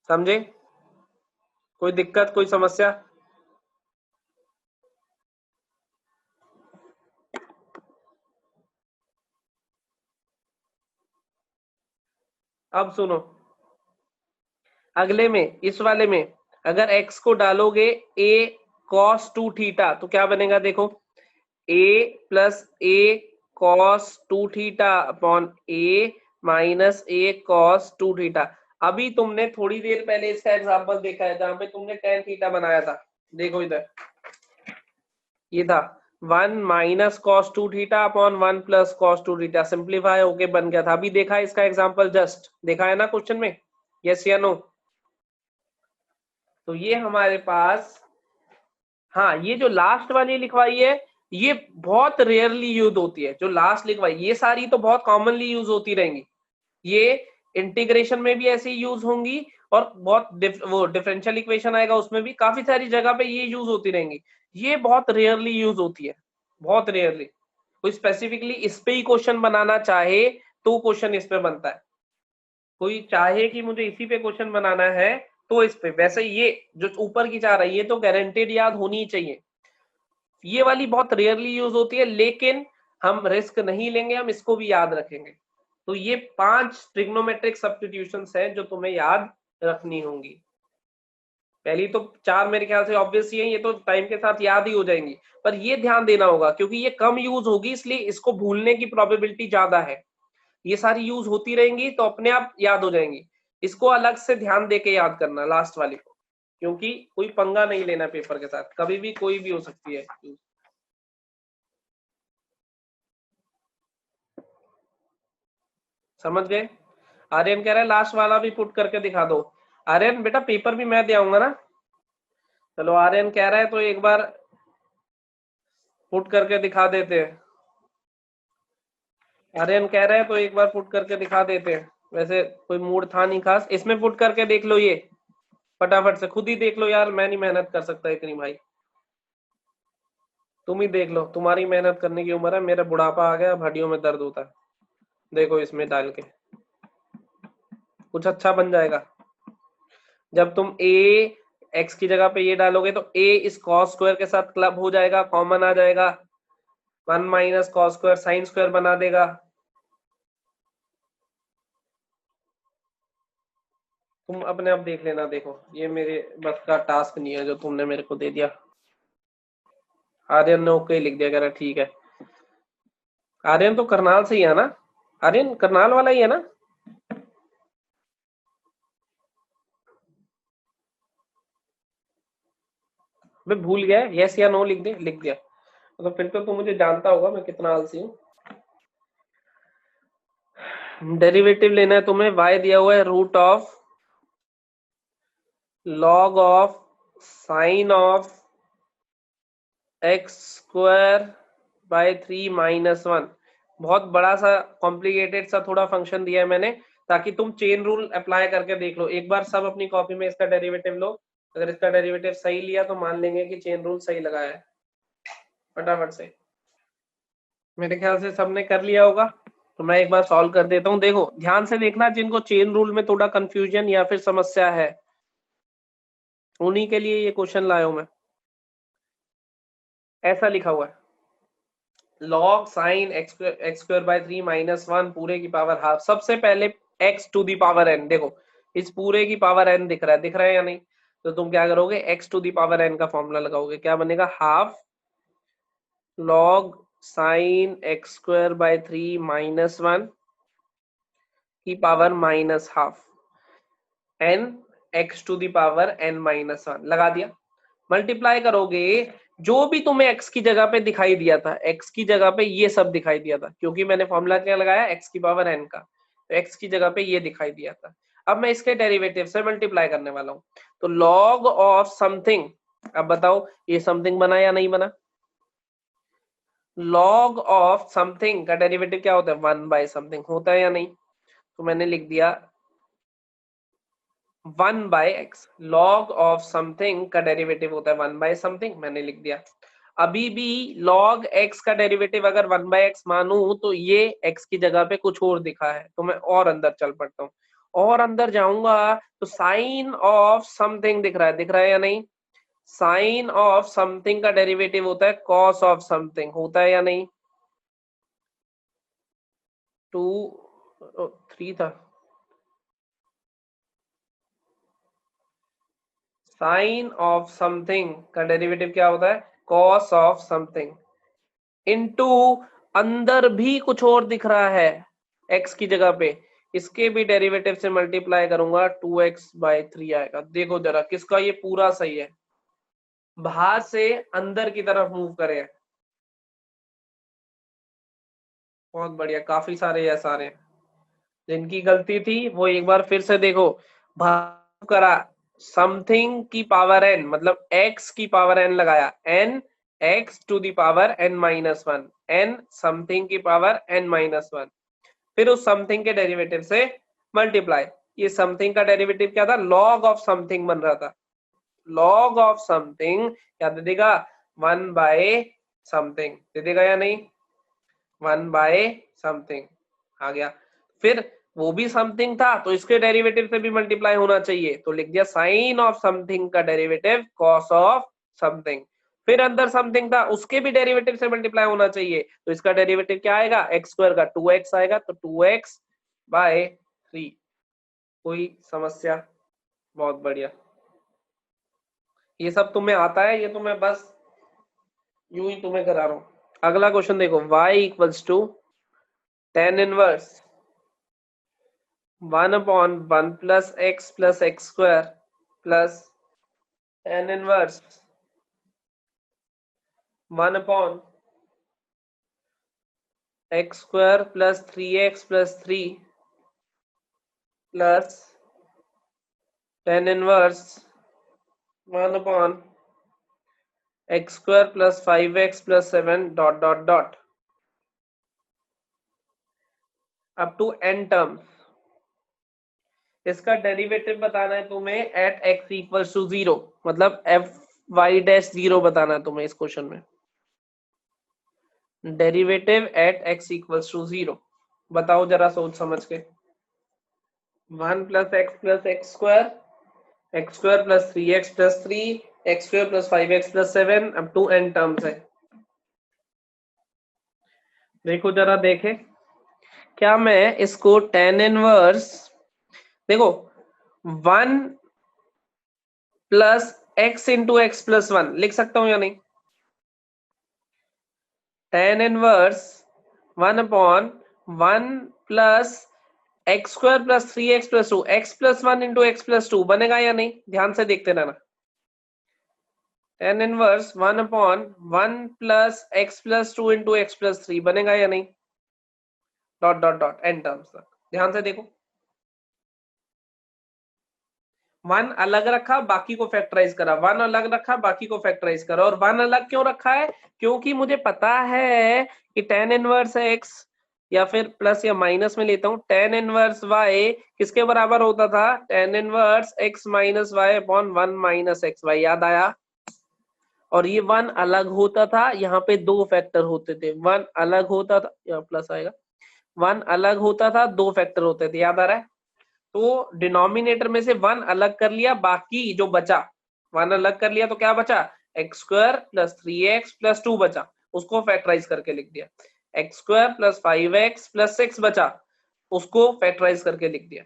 समझे? कोई दिक्कत, कोई समस्या? अब सुनो, अगले में इस वाले में अगर x को डालोगे a cos 2 थीटा तो क्या बनेगा, देखो a plus a cos 2 theta upon a minus a cos 2 theta. अभी तुमने थोड़ी देर पहले इसका एग्जांपल देखा है जहां पे तुमने tan थीटा बनाया था, देखो इधर ये था 1 minus cos 2 theta upon 1 plus cos 2 theta, simplify होके बन गया था। अभी देखा इसका एग्जांपल, जस्ट देखा है ना क्वेश्चन में, यस या नो? तो ये हमारे पास, हाँ ये जो लास्ट वाली लिखवाई है ये बहुत रेयरली यूज होती है, जो लास्ट लिखवाई, ये सारी तो बहुत कॉमनली यूज होती रहेंगी। ये इंटीग्रेशन में भी ऐसे यूज होंगी, और बहुत वो डिफरेंशियल इक्वेशन आएगा उसमें भी काफी सारी जगह पे ये यूज होती रहेंगी। ये बहुत रेयरली यूज होती है, बहुत रेयरली। कोई स्पेसिफिकली इस पे ही क्वेश्चन बनाना चाहे तो क्वेश्चन इस पे बनता है, कोई चाहे कि मुझे इसी पे क्वेश्चन बनाना है तो इस पे। वैसे ये जो ऊपर की चाह रही है ये तो गारंटेड याद होनी ही चाहिए, ये वाली बहुत रेयरली यूज होती है, लेकिन हम रिस्क नहीं लेंगे, हम इसको भी याद रखेंगे। तो ये 5 ट्रिग्नोमेट्रिक सब्स्टिट्यूशंस हैं जो तुम्हें याद रखनी होंगी। पहली तो 4 मेरे ख्याल से ऑब्वियस ही है, ये तो टाइम के साथ याद ही हो जाएंगी, पर ये ध्यान देना होगा क्योंकि ये कम यूज होगी इसलिए इसको भूलने की प्रोबेबिलिटी ज्यादा है। ये सारी यूज होती रहेंगी तो अपने आप याद हो जाएंगी। इसको अलग से ध्यान देके याद करना लास्ट वाली को, क्योंकि कोई पंगा नहीं लेना पेपर के साथ, कभी भी कोई भी हो सकती है। समझ गए? आर्यन कह रहा है लास्ट वाला भी पुट करके दिखा दो। आर्यन बेटा पेपर भी मैं दे आऊंगा ना। चलो आर्यन कह रहा है तो एक बार पुट करके दिखा देते हैं। आर्यन कह रहा है तो एक बार पुट करके दिखा देते हैं। वैसे कोई मूड था नहीं खास, इसमें पुट करके देख लो, ये फटाफट से खुद ही देख लो यार, मैं नहीं मेहनत कर सकता इतनी भाई, तुम ही देख लो, तुम्हारी मेहनत करने की उम्र है, मेरा बुढ़ापा आ गया, हड्डियों में दर्द होता है। देखो इसमें डाल के कुछ अच्छा बन जाएगा। जब तुम a x की जगह पे ये डालोगे तो a इस कॉस स्क्वायर के साथ क्लब हो जाएगा, कॉमन आ जाएगा, 1 minus cos square sine square बना देगा। तुम अपने आप देख लेना, देखो ये मेरे बस का टास्क नहीं है जो तुमने मेरे को दे दिया। आर्यन ने ओके लिख दिया, कह रहा ठीक है। आर्यन तो करनाल से ही है ना? आर्यन करनाल वाला ही है ना? मैं भूल गया, यस या नो लिख दे, लिख दिया तो फिर तो मुझे जानता होगा मैं कितना आलसी हूँ। डेरिवेटिव लेना है तुम्हें, y दिया हुआ है root of log of sine of X square by 3 minus 1। बहुत बड़ा सा कॉम्प्लिकेटेड सा थोड़ा फंक्शन दिया है मैंने ताकि तुम चेन रूल अप्लाई करके देख लो। एक बार सब अपनी कॉपी में इसका डेरिवेटिव लो, अगर इसका डेरिवेटिव सही लिया तो मान लेंगे कि चेन रूल सही लगाया है। फटाफट से, मेरे ख्याल से सबने कर लिया होगा, तो मैं एक बार सॉल्व कर देता हूँ। देखो ध्यान से देखना, जिनको चेन रूल में थोड़ा कंफ्यूजन या फिर समस्या है, उन्हीं के लिए ये क्वेश्चन लाया हूं मैं। ऐसा लिखा हुआ है, log sin x square by 3 minus 1 पूरे की पावर हाफ। सबसे पहले x to the power n, देखो इस पूरे की पावर n दिख रहा है या नहीं? तो तुम क्या करोगे, x to the power n का फॉर्मूला लगाओगे, क्या बनेगा, half log sin x square by 3 minus 1 की power minus half n x to the power n minus 1 लगा दिया। मल्टीप्लाई करोगे, जो भी तुम्हें x की जगह पे दिखाई दिया था, x की जगह पे ये सब दिखाई दिया था, क्योंकि मैंने फॉर्मूला क्या लगाया, x की पावर n का, तो x की जगह पे ये दिखाई दिया था। अब मैं इसके डेरिवेटिव से मल्टीप्लाई करने वाला हूं, तो log ऑफ समथिंग, अब बताओ ये समथिंग बना या नहीं बना? log ऑफ समथिंग का डेरिवेटिव क्या होता है, 1 बाय समथिंग होता है या नहीं? तो मैंने लिख दिया 1 by X, log of something का डेरिवेटिव होता है 1 बाय समथिंग, मैंने लिख दिया। अभी भी log x का डेरिवेटिव अगर 1 बाय एक्स मानूं तो ये x की जगह पे कुछ और दिखा है, तो मैं और अंदर चल पड़ता हूँ, और अंदर जाऊंगा तो साइन ऑफ समथिंग दिख रहा है या नहीं? साइन ऑफ समथिंग का डेरिवेटिव होता है कॉस ऑफ समथिंग, होता है या नहीं? 3 था, साइन ऑफ समथिंग का डेरिवेटिव क्या होता है, कॉस ऑफ समथिंग, इनटू अंदर भी कुछ और दिख रहा है x की जगह पे, इसके भी डेरिवेटिव से मल्टीप्लाई करूंगा 2x बाय 3 आएगा। देखो जरा किसका ये पूरा सही है, बाहर से अंदर की तरफ मूव करें, बहुत बढ़िया, काफी सारे ये सारे हैं। जिनकी गलती थी वो एक बार फिर से देखो, भाग करा, समथिंग की पावर n मतलब x की पावर n लगाया, n x to the power n minus 1, n something की पावर n माइनस 1, फिर उस समथिंग के डेरिवेटिव से मल्टीप्लाई। ये समथिंग का डेरिवेटिव क्या था, लॉग ऑफ समथिंग बन रहा था, लॉग ऑफ समथिंग क्या दे देगा, 1 बाय समथिंग दे देगा या नहीं, 1 बाय समथिंग आ गया। फिर वो भी समथिंग था तो इसके डेरिवेटिव से भी मल्टीप्लाई होना चाहिए, तो लिख दिया साइन ऑफ समथिंग का डेरिवेटिव कॉस ऑफ समथिंग। फिर अंदर समथिंग था, उसके भी डेरिवेटिव से मल्टीप्लाई होना चाहिए, तो इसका डेरिवेटिव क्या आएगा, एक्स स्क्वायर का 2x आएगा, तो 2x बाय 3। कोई समस्या? बहुत बढ़िया, ये सब तुम्हें आता है, ये तो मैं बस यूं ही तुम्हें करा रहा हूं। अगला क्वेश्चन देखो, y equals to tan inverse 1/1 plus x square plus tan inverse 1/x square plus 3x plus 3 plus tan inverse 1/x square plus 5x plus 7 dot dot dot up to n terms. इसका डेरिवेटिव बताना है तुम्हें एट x इक्वल्स टू 0, मतलब fy डैश 0 बताना है तुम्हें इस क्वेश्चन में, derivative at x equals to 0 बताओ जरा सोच समझ के। 1 plus x square plus 3x plus 3 x square plus 5x plus 7 अब टू n टर्म्स है। देखो जरा देखे, क्या मैं इसको tan इनवर्स, देखो 1 plus x into x plus 1 लिख सकता हूं या नहीं? tan inverse 1/1 plus x square plus 3x plus 2 x plus 1 into x plus 2 बनेगा या नहीं? ध्यान से देखते रहना। tan inverse 1/1 plus x plus 2 into x plus 3 बनेगा या नहीं? Dot dot dot n terms तक ध्यान से देखो, 1 अलग रखा बाकी को फैक्टराइज करा, 1 अलग रखा बाकी को फैक्टराइज करा, और 1 अलग क्यों रखा है, क्योंकि मुझे पता है कि tan इनवर्स x या फिर प्लस या माइनस में लेता हूँ, tan इनवर्स y किसके बराबर होता था, tan inverse x minus Y upon 1 minus x Y, याद आया। और ये 1 अलग होता था, यहाँ पे 2 फैक्टर होते थे, 1 अलग होता था, यहाँ प्लस आएगा, 1 अलग होता था, 2 फैक्टर होते थे, याद आ रहा है। तो डिनोमिनेटर में से 1 अलग कर लिया, बाकी जो बचा 1 अलग कर लिया तो क्या बचा, x square plus 3x plus 2 बचा, उसको फैक्टराइज करके लिख दिया। X square plus 5x plus 6 बचा, उसको फैक्टराइज करके लिख दिया।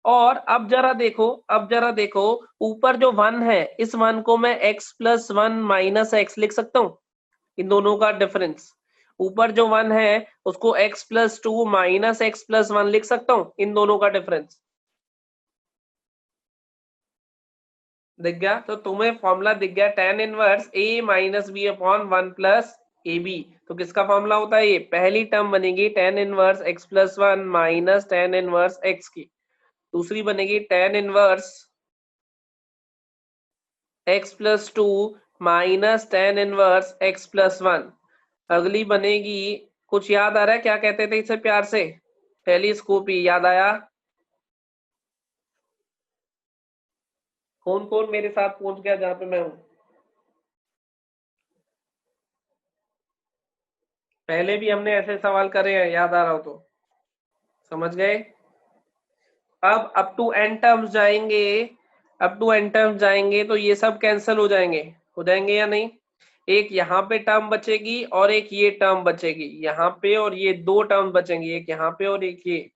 और अब जरा देखो ऊपर जो 1 है, इस 1 को मैं x प्लस 1 माइनस एक्स लिख सकता हूँ, इन दोनों का डिफरेंस। ऊपर जो 1 है उसको x plus 2 minus x plus 1 लिख सकता हूँ, इन दोनों का डिफरेंस दिख गया। तो तुम्हें फॉर्मूला दिख गया, tan inverse a minus B upon 1 plus A B. तो किसका फॉर्मूला होता है, ये पहली टर्म बनेगी tan inverse x plus 1 minus tan inverse x की, दूसरी बनेगी tan inverse x plus 2 minus tan inverse x plus 1, अगली बनेगी, कुछ याद आ रहा है क्या कहते थे इसे प्यार से, टेलीस्कोपी, याद आया। कौन कौन मेरे साथ पहुंच गया जहां पे मैं हूं, पहले भी हमने ऐसे सवाल करे हैं, याद आ रहा हो तो, समझ गए। अब अप टू एन टर्म्स जाएंगे, अप टू एन टर्म्स जाएंगे तो ये सब कैंसिल हो जाएंगे या नहीं। एक यहाँ पे टर्म बचेगी और एक ये टर्म बचेगी, यहाँ पे, और ये 2 टर्म बचेंगी, एक यहाँ पे और एक ये।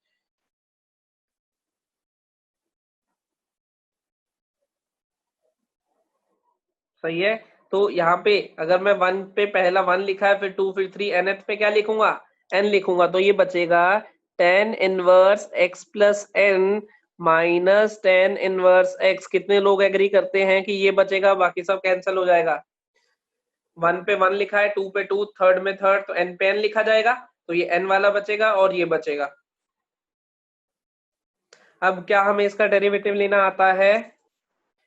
सही है। तो यहाँ पे अगर मैं 1 पे पहला 1 लिखा है, फिर 2, फिर 3, nth पे क्या लिखूंगा, n लिखूंगा, तो ये बचेगा tan inverse x plus n minus tan inverse x। कितने लोग एग्री करते हैं कि ये बचेगा, बाकी सब कैंसिल हो जाएगा। 1 पे 1 लिखा है, 2 पे 2, थर्ड में थर्ड, तो n पे n लिखा जाएगा, तो ये n वाला बचेगा और ये बचेगा। अब क्या हमें इसका डेरिवेटिव लेना आता है,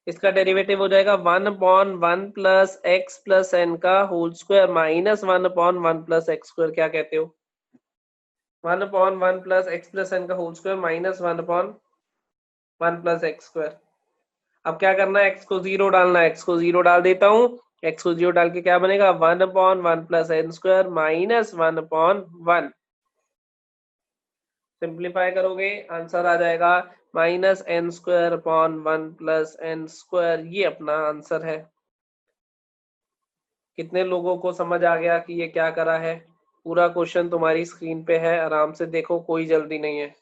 इसका डेरिवेटिव हो जाएगा 1/1 प्लस एक्स प्लस एन का whole square minus 1/1 plus x square, क्या कहते हो, 1/1 प्लस एक्स प्लस एन का whole square minus 1/1 plus x square. अब क्या करना है, x को 0 डालना है, x को 0 डाल देता हूँ, x को 0 डाल के क्या बनेगा, 1/1 plus N square minus 1/1। Simplify करोगे आंसर आ जाएगा minus N square upon 1 plus N square, ये अपना आंसर है। कितने लोगों को समझ आ गया कि ये क्या करा है। पूरा क्वेश्चन तुम्हारी स्क्रीन पे है, आराम से देखो, कोई जल्दी नहीं है।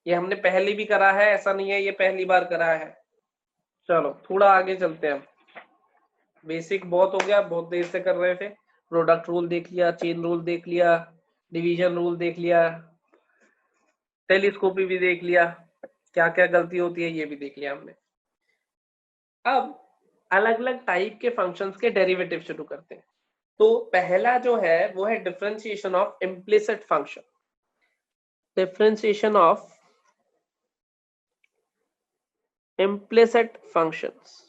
ये हमने पहले भी करा है, ऐसा नहीं है ये पहली बार करा है। चलो थोड़ा आगे चलते हैं, बेसिक बहुत हो गया, बहुत देर से कर रहे थे। प्रोडक्ट रूल देख लिया, चेन रूल देख लिया, डिवीजन रूल देख लिया, टेलीस्कोपी भी देख लिया, क्या क्या गलती होती है ये भी देख लिया हमने। अब अलग अलग टाइप के फंक्शंस के डेरिवेटिव शुरू करते हैं। तो पहला जो है वो है differentiation of implicit function, differentiation of implicit functions.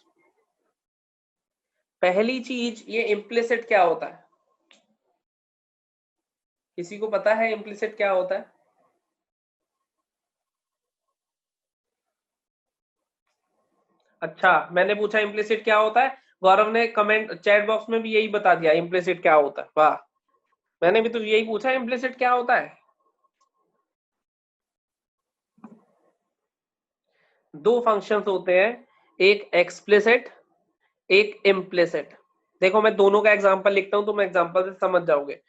पहली चीज, ये इम्प्लिसिट क्या होता है, किसी को पता है इम्प्लिसिट क्या होता है। अच्छा, मैंने पूछा इम्प्लिसिट क्या होता है, गौरव ने कमेंट चैट बॉक्स में भी यही बता दिया इम्प्लिसिट क्या होता है, वाह। मैंने भी तो यही पूछा इम्प्लिसिट क्या होता है। दो फंक्शंस होते हैं, एक एक्सप्लिसिट, एक इम्प्लिसिट। देखो मैं दोनों का एग्जांपल लिखता हूं, तुम एग्जांपल से समझ जाओगे।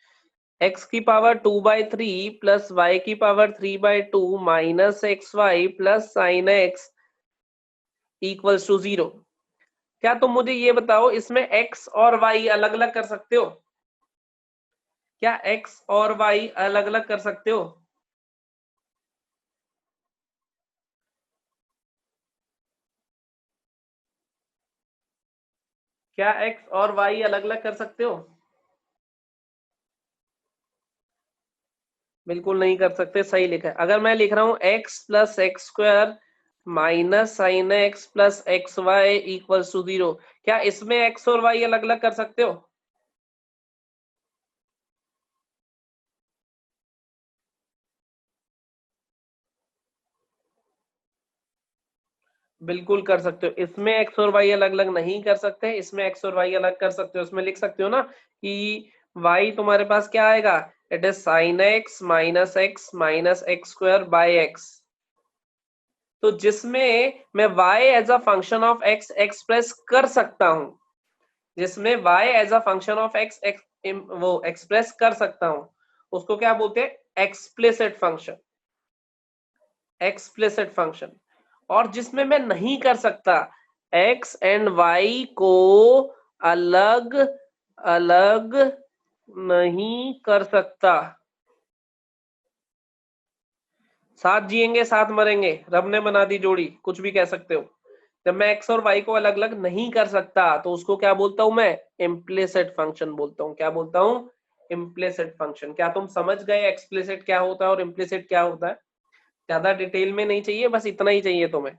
x की पावर 2/3 प्लस y की power 3/2 minus x y plus sine x equals to 0। क्या तुम मुझे ये बताओ, इसमें x और y अलग अलग कर सकते हो, क्या x और y अलग अलग कर सकते हो। क्या x और y अलग अलग कर सकते हो, बिल्कुल नहीं कर सकते, सही लिखा है। अगर मैं लिख रहा हूं x plus x square minus sine x plus x y equals to 0, क्या इसमें x और y अलग अलग कर सकते हो। बिल्कुल कर सकते हो। इसमें एक्स और वाई अलग अलग नहीं कर सकते, इसमें एक्स और वाई अलग कर सकते हो। इसमें लिख सकते हो ना कि वाई तुम्हारे पास क्या आएगा, it is sine x minus x square by x. तो जिसमें मैं y as a function of x express कर सकता हूं, जिसमें y as a function of x वो एक्सप्रेस कर सकता हूं, उसको क्या बोलते हैं, एक्सप्लिसिट फंक्शन, एक्सप्लिसिट फंक्शन। और जिसमें मैं नहीं कर सकता, x एंड y को अलग अलग नहीं कर सकता, साथ जिएंगे साथ मरेंगे, रब ने बना दी जोड़ी, कुछ भी कह सकते हो। जब मैं x और y को अलग अलग नहीं कर सकता तो उसको क्या बोलता हूं मैं, इम्प्लिसिट फंक्शन बोलता हूं। क्या बोलता हूं, इम्प्लिसिट फंक्शन। क्या तुम समझ गए एक्सप्लिसिट क्या होता है और इम्प्लिसिट क्या होता है? ज्यादा डिटेल में नहीं चाहिए, बस इतना ही चाहिए तुम्हें।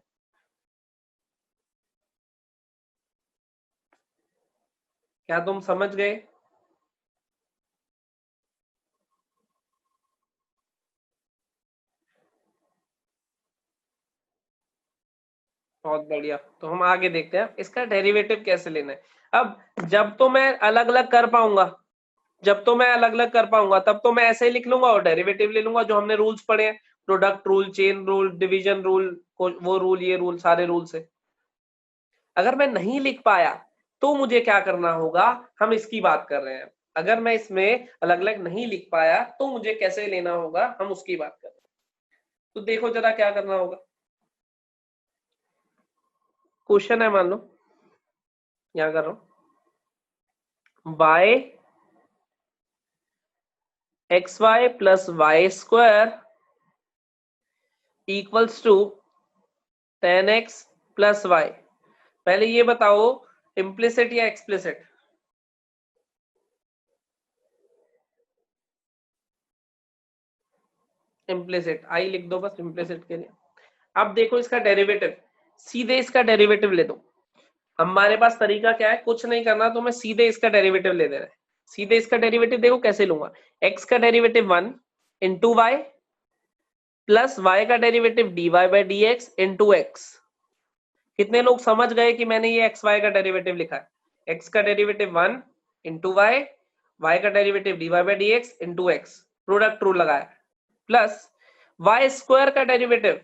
क्या तुम समझ गए? बहुत बढ़िया। तो हम आगे देखते हैं इसका डेरिवेटिव कैसे लेना है। अब जब तो मैं अलग अलग कर पाऊंगा, जब तो मैं अलग अलग कर पाऊंगा तब तो मैं ऐसे ही लिख लूंगा और डेरिवेटिव ले लूंगा, जो हमने रूल्स पढ़े हैं, product rule, chain rule, division rule, वो रूल, ये रूल, सारे रूल से। अगर मैं नहीं लिख पाया तो मुझे क्या करना होगा, हम इसकी बात कर रहे हैं। अगर मैं इसमें अलग अलग नहीं लिख पाया तो मुझे कैसे लेना होगा, हम उसकी बात कर रहे हैं। तो देखो जरा क्या करना होगा। क्वेश्चन है, मान लो यहां कर रहा हूं, y x y plus y square equals to 10x plus y. पहले ये बताओ, इम्प्लिसिट या एक्सप्लिसिट? इम्प्लिसिट, आई लिख दो बस इम्प्लिसिट के लिए। अब देखो इसका डेरिवेटिव, सीधे इसका डेरिवेटिव ले दो। हमारे पास तरीका क्या है, कुछ नहीं करना, तो मैं सीधे इसका डेरिवेटिव ले दे रहा है। सीधे इसका डेरिवेटिव देखो कैसे लूंगा, x का derivative 1 into y plus y का derivative dy by d x into x. कितने लोग समझ गए कि मैंने ये एक्स वाई का डेरिवेटिव लिखा है? x का डेरिवेटिव 1 इंटू वाई, y का derivative dy by d x into x, product rule लगाया, प्लस वाई स्क्वायर का डेरिवेटिव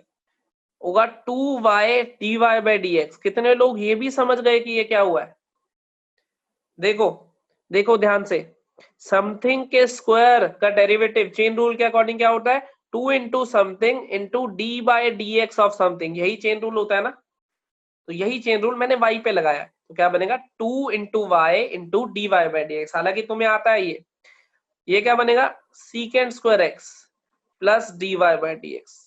होगा 2y dy by d x. कितने लोग ये भी समझ गए कि ये क्या हुआ है? देखो, देखो ध्यान से, समथिंग के स्क्वायर का डेरिवेटिव चेन रूल के अकॉर्डिंग क्या होता है, 2 into something into D by d x of something, यही चेन रूल होता है ना। तो यही चेन रूल मैंने y पे लगाया, तो क्या बनेगा, 2 into y into d y by d x. हालांकि तुम्हें आता है ये क्या बनेगा, secant square x plus d y by d x.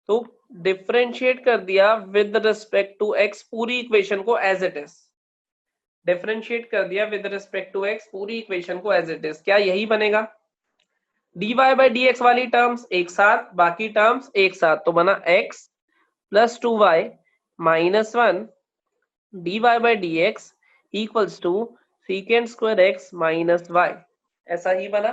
तो डिफरेंशिएट कर दिया विद रिस्पेक्ट टू एक्स पूरी इक्वेशन को एज इट इज, डिफरेंशिएट कर दिया विद रिस्पेक्ट टू एक्स पूरी इक्वेशन को एज इट इज। क्या यही बनेगा, dy बाई डी एक्स वाली टर्म्स एक साथ, बाकी टर्म्स एक साथ, तो बना x plus 2y minus 1 dy by d x equals to secant square x minus y। ऐसा ही बना।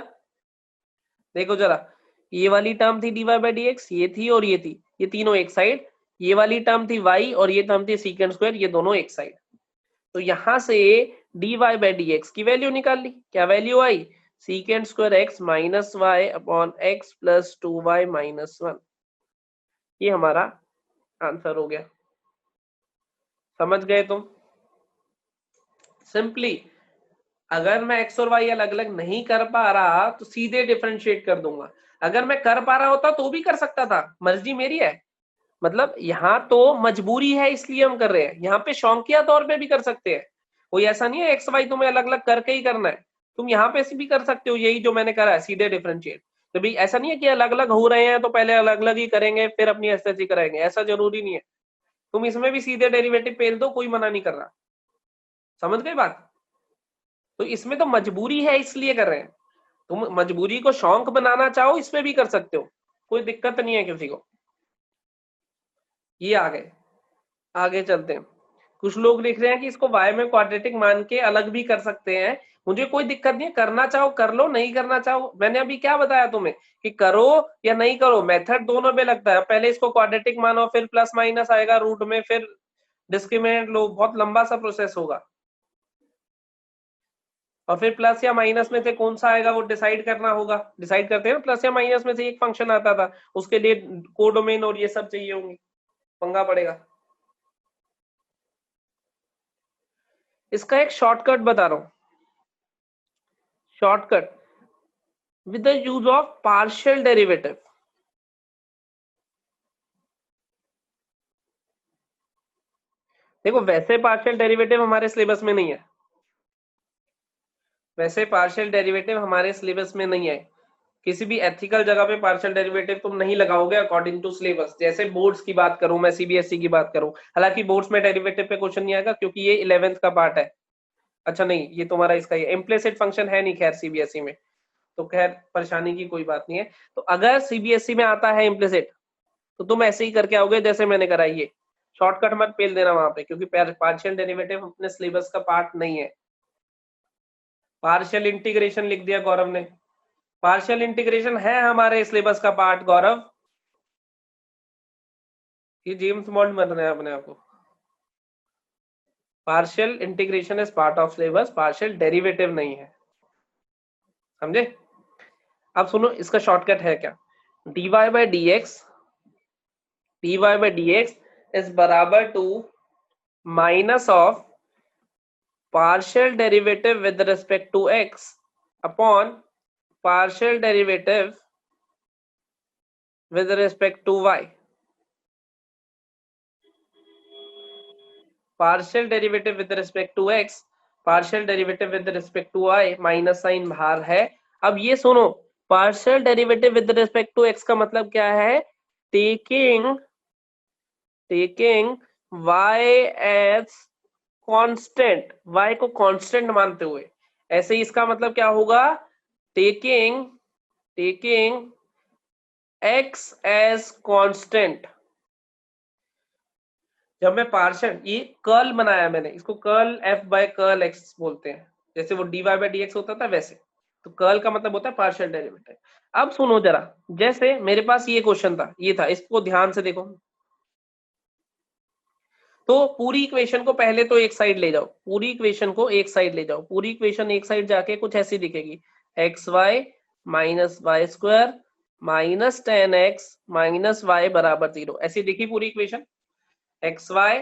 देखो जरा, ये वाली टर्म थी dy बाई डी एक्स, ये थी और ये थी, ये तीनों एक साइड। ये वाली टर्म थी y और ये टर्म थी सीकेंड स्क्वायर, ये दोनों एक साइड। तो यहां से dy बाई डी एक्स की वैल्यू निकाल ली। क्या वैल्यू आई, secant square x minus Y upon x plus 2y minus 1। ये हमारा आंसर हो गया। समझ गए तुम? सिंपली अगर मैं x और y अलग अलग नहीं कर पा रहा तो सीधे डिफरेंशिएट कर दूंगा। अगर मैं कर पा रहा होता तो भी कर सकता था, मर्जी मेरी है। मतलब यहाँ तो मजबूरी है इसलिए हम कर रहे हैं, यहाँ पे शौकिया तौर पे भी कर सकते हैं। कोई ऐसा नहीं है एक्स वाई तुम्हें अलग अलग करके ही करना है, तुम यहाँ पे भी कर सकते हो, यही जो मैंने करा है, सीधे डिफरेंशिएट। तो भाई ऐसा नहीं है कि अलग अलग हो रहे हैं तो पहले अलग अलग ही करेंगे फिर अपनी एसएससी कराएंगे, ऐसा जरूरी नहीं है। तुम इसमें भी सीधे डेरिवेटिव पेल दो, कोई मना नहीं कर रहा। समझ गए बात? तो इसमें तो मजबूरी है इसलिए कर रहे हैं। तुम मजबूरी को शौक बनाना चाहो इसमें भी कर सकते हो, कोई दिक्कत नहीं है किसी को। ये आ गए, आगे चलते हैं। कुछ लोग लिख रहे हैं कि इसको y में क्वाड्रेटिक मान के अलग भी कर सकते हैं, मुझे कोई दिक्कत नहीं है, करना चाहो कर लो, नहीं करना चाहो, मैंने अभी क्या बताया तुम्हें कि करो या नहीं करो, मेथड दोनों पे लगता है। पहले इसको क्वाड्रेटिक मानो, फिर प्लस माइनस आएगा रूट में, फिर डिस्क्रिमिनेंट लो, बहुत लंबा सा प्रोसेस होगा, और फिर प्लस या माइनस में से कौन सा आएगा वो डिसाइड करना होगा। डिसाइड करते हैं ना, प्लस या माइनस में से एक फंक्शन आता था, उसके लिए कोडोमेन और ये सब चाहिए होंगे, पंगा पड़ेगा। इसका एक शॉर्टकट बता रहा हूं, shortcut with the use of partial derivative. देखो वैसे पार्शियल डेरिवेटिव हमारे सिलेबस में नहीं है, वैसे पार्शियल डेरिवेटिव हमारे सिलेबस में नहीं है। किसी भी एथिकल जगह पे पार्शियल डेरिवेटिव तुम नहीं लगाओगे अकॉर्डिंग टू सिलेबस। जैसे बोर्ड्स की बात करूं मैं, सीबीएसई की बात करूं, हालांकि बोर्ड्स में डेरिवेटिव पे क्वेश्चन नहीं आएगा क्योंकि ये 11th का पार्ट है। अच्छा नहीं, ये तुम्हारा इसका ये इम्प्लिसिट फंक्शन है नहीं खैर सीबीएसई में, तो खैर परेशानी की कोई बात नहीं है। तो अगर सीबीएसई में आता है इम्प्लिसिट तो तुम ऐसे ही करके आओगे जैसे मैंने करा, ये शॉर्टकट मत पेल देना वहां पे, क्योंकि पार्शियल डेरिवेटिव अपने सिलेबस का पार्ट नहीं है। पार्शियल इंटीग्रेशन लिख दिया गौरव ने, पार्शियल इंटीग्रेशन है हमारे सिलेबस का पार्ट गौरव। ये जेम्स बॉन्ड बन रहे हैं अपने आप को। Partial integration is part of syllabus, partial derivative नहीं है, समझे। अब सुनो इसका शॉर्टकट है क्या, dy by dx, dy by dx is बराबर to minus of partial derivative with respect to x upon partial derivative with respect to y. Partial derivative with respect to x, partial derivative with respect to y, minus sign बाहर है। अब ये सुनो, partial derivative with respect to x का मतलब क्या है, taking y as constant, y को कांस्टेंट मानते हुए। ऐसे ही इसका मतलब क्या होगा, टेकिंग x as कांस्टेंट। जब मैं पार्शियल, ये कर्ल बनाया मैंने, इसको curl f by curl x बोलते हैं, जैसे वो dy बाय dx होता था वैसे। तो कर्ल का मतलब होता है पार्शियल डेरिवेटिव। अब सुनो जरा, जैसे मेरे पास ये क्वेश्चन था, ये था, इसको ध्यान से देखो। तो पूरी इक्वेशन को पहले तो एक साइड ले जाओ, पूरी इक्वेशन को एक साइड ले जाओ, पूरी इक्वेशन एक साइड जाके कुछ ऐसी दिखेगी, x y minus y square minus 10x minus y बराबर 0, ऐसी दिखी पूरी इक्वेशन। X y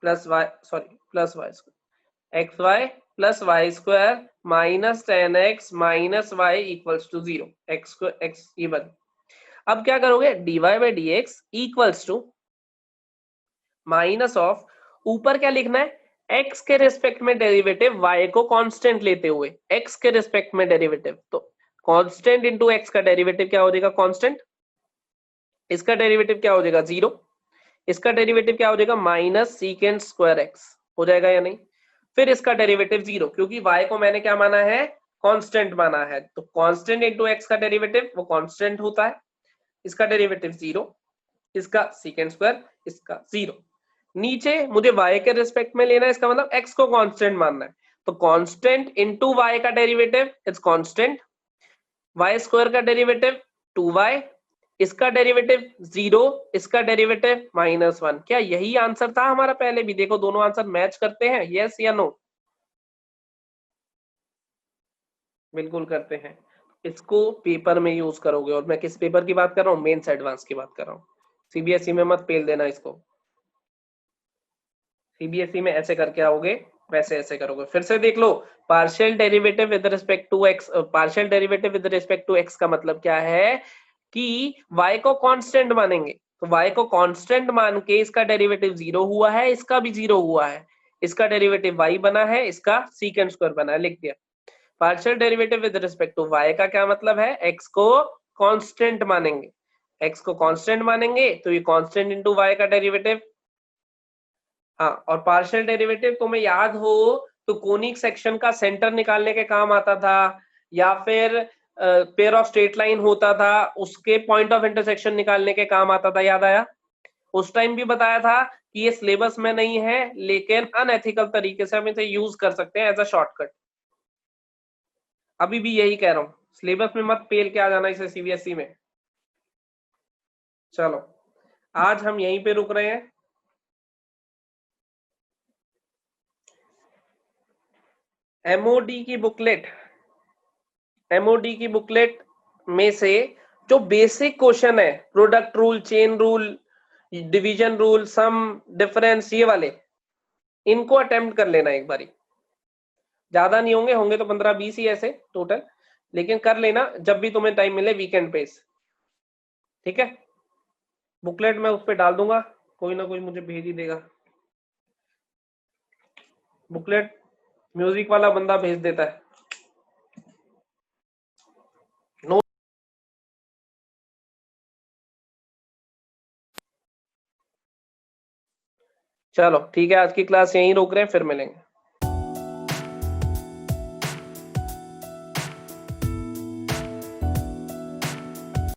plus y, sorry plus y square, x y plus y square minus 10x minus y equals to 0, x ये बन। अब क्या करोगे, dy by d x equals to minus of, ऊपर क्या लिखना है, x के रिस्पेक्ट में डेरिवेटिव y को कांस्टेंट लेते हुए, x के रिस्पेक्ट में डेरिवेटिव, तो कांस्टेंट इनटू x का डेरिवेटिव क्या हो जाएगा, कांस्टेंट, इसका डेरिवेटिव क्या हो जाएगा 0, इसका डेरिवेटिव क्या हो जाएगा माइनस सीकेंड स्क्वायर x हो जाएगा या नहीं। फिर इसका डेरिवेटिव 0, क्योंकि y को मैंने क्या माना है, कांस्टेंट माना है, तो कांस्टेंट इनटू x का डेरिवेटिव वो कांस्टेंट होता है, इसका डेरिवेटिव 0, इसका सीकेंड स्क्वायर, इसका 0। नीचे मुझे y के रिस्पेक्ट में लेना है, इसका मतलब x को कांस्टेंट मानना है, तो कांस्टेंट इनटू y का derivative is constant, y square का डेरिवेटिव 2y, इसका डेरिवेटिव 0, इसका डेरिवेटिव -1। क्या यही आंसर था हमारा पहले भी, देखो दोनों आंसर मैच करते हैं, यस या नो, बिल्कुल करते हैं। इसको पेपर में यूज करोगे, और मैं किस पेपर की बात कर रहा हूँ, मेंस एडवांस की बात कर रहा हूँ, सीबीएसई में मत पेल देना इसको। सीबीएसई में ऐसे करके आओगे, वैसे ऐसे करोगे। फिर से देख लो, partial derivative with respect to x, partial derivative with respect to x का मतलब क्या है कि y को कांस्टेंट मानेंगे, तो y को कांस्टेंट मान के इसका डेरिवेटिव 0 हुआ है, इसका भी 0 हुआ है, इसका डेरिवेटिव y बना है, इसका सीकेंड स्क्वायर बना है, लिख दिया। Partial derivative with respect to y का क्या मतलब है, x को कांस्टेंट मानेंगे, x को कांस्टेंट मानेंगे तो ये कांस्टेंट इनटू y का डेरिवेटिव। हाँ, और पार्शियल डेरिवेटिव तुम्हें याद हो तो कोनिक सेक्शन का सेंटर निकालने के काम आता था, या फिर पेयर ऑफ स्ट्रेट लाइन होता था उसके पॉइंट ऑफ इंटरसेक्शन निकालने के काम आता था, याद आया। उस टाइम भी बताया था कि ये सिलेबस में नहीं है, लेकिन अनएथिकल तरीके से हम इसे यूज कर सकते हैं एज अ शॉर्टकट। अभी भी यही कह रहा हूँ, सिलेबस में मत पेल के आ जाना इसे सीबीएसई में। चलो आज हम यहीं पे रुक रहे हैं। एमओडी की बुकलेट, एमओडी की बुकलेट में से जो बेसिक क्वेश्चन है, product rule, chain rule, division rule, sum, difference, ये वाले, इनको अटेम्प्ट कर लेना एक बारी। ज्यादा नहीं होंगे, होंगे तो 15-20 ही ऐसे टोटल, लेकिन कर लेना जब भी तुम्हें टाइम मिले वीकेंड पे। ठीक है, बुकलेट मैं उस पर डाल दूंगा, कोई ना कोई मुझे भेज ही देगा। बुकलेट म्यूजिक वाला बंदा भेज देता है। नो, चलो ठीक है, आज की क्लास यहीं रोक रहे हैं, फिर मिलेंगे।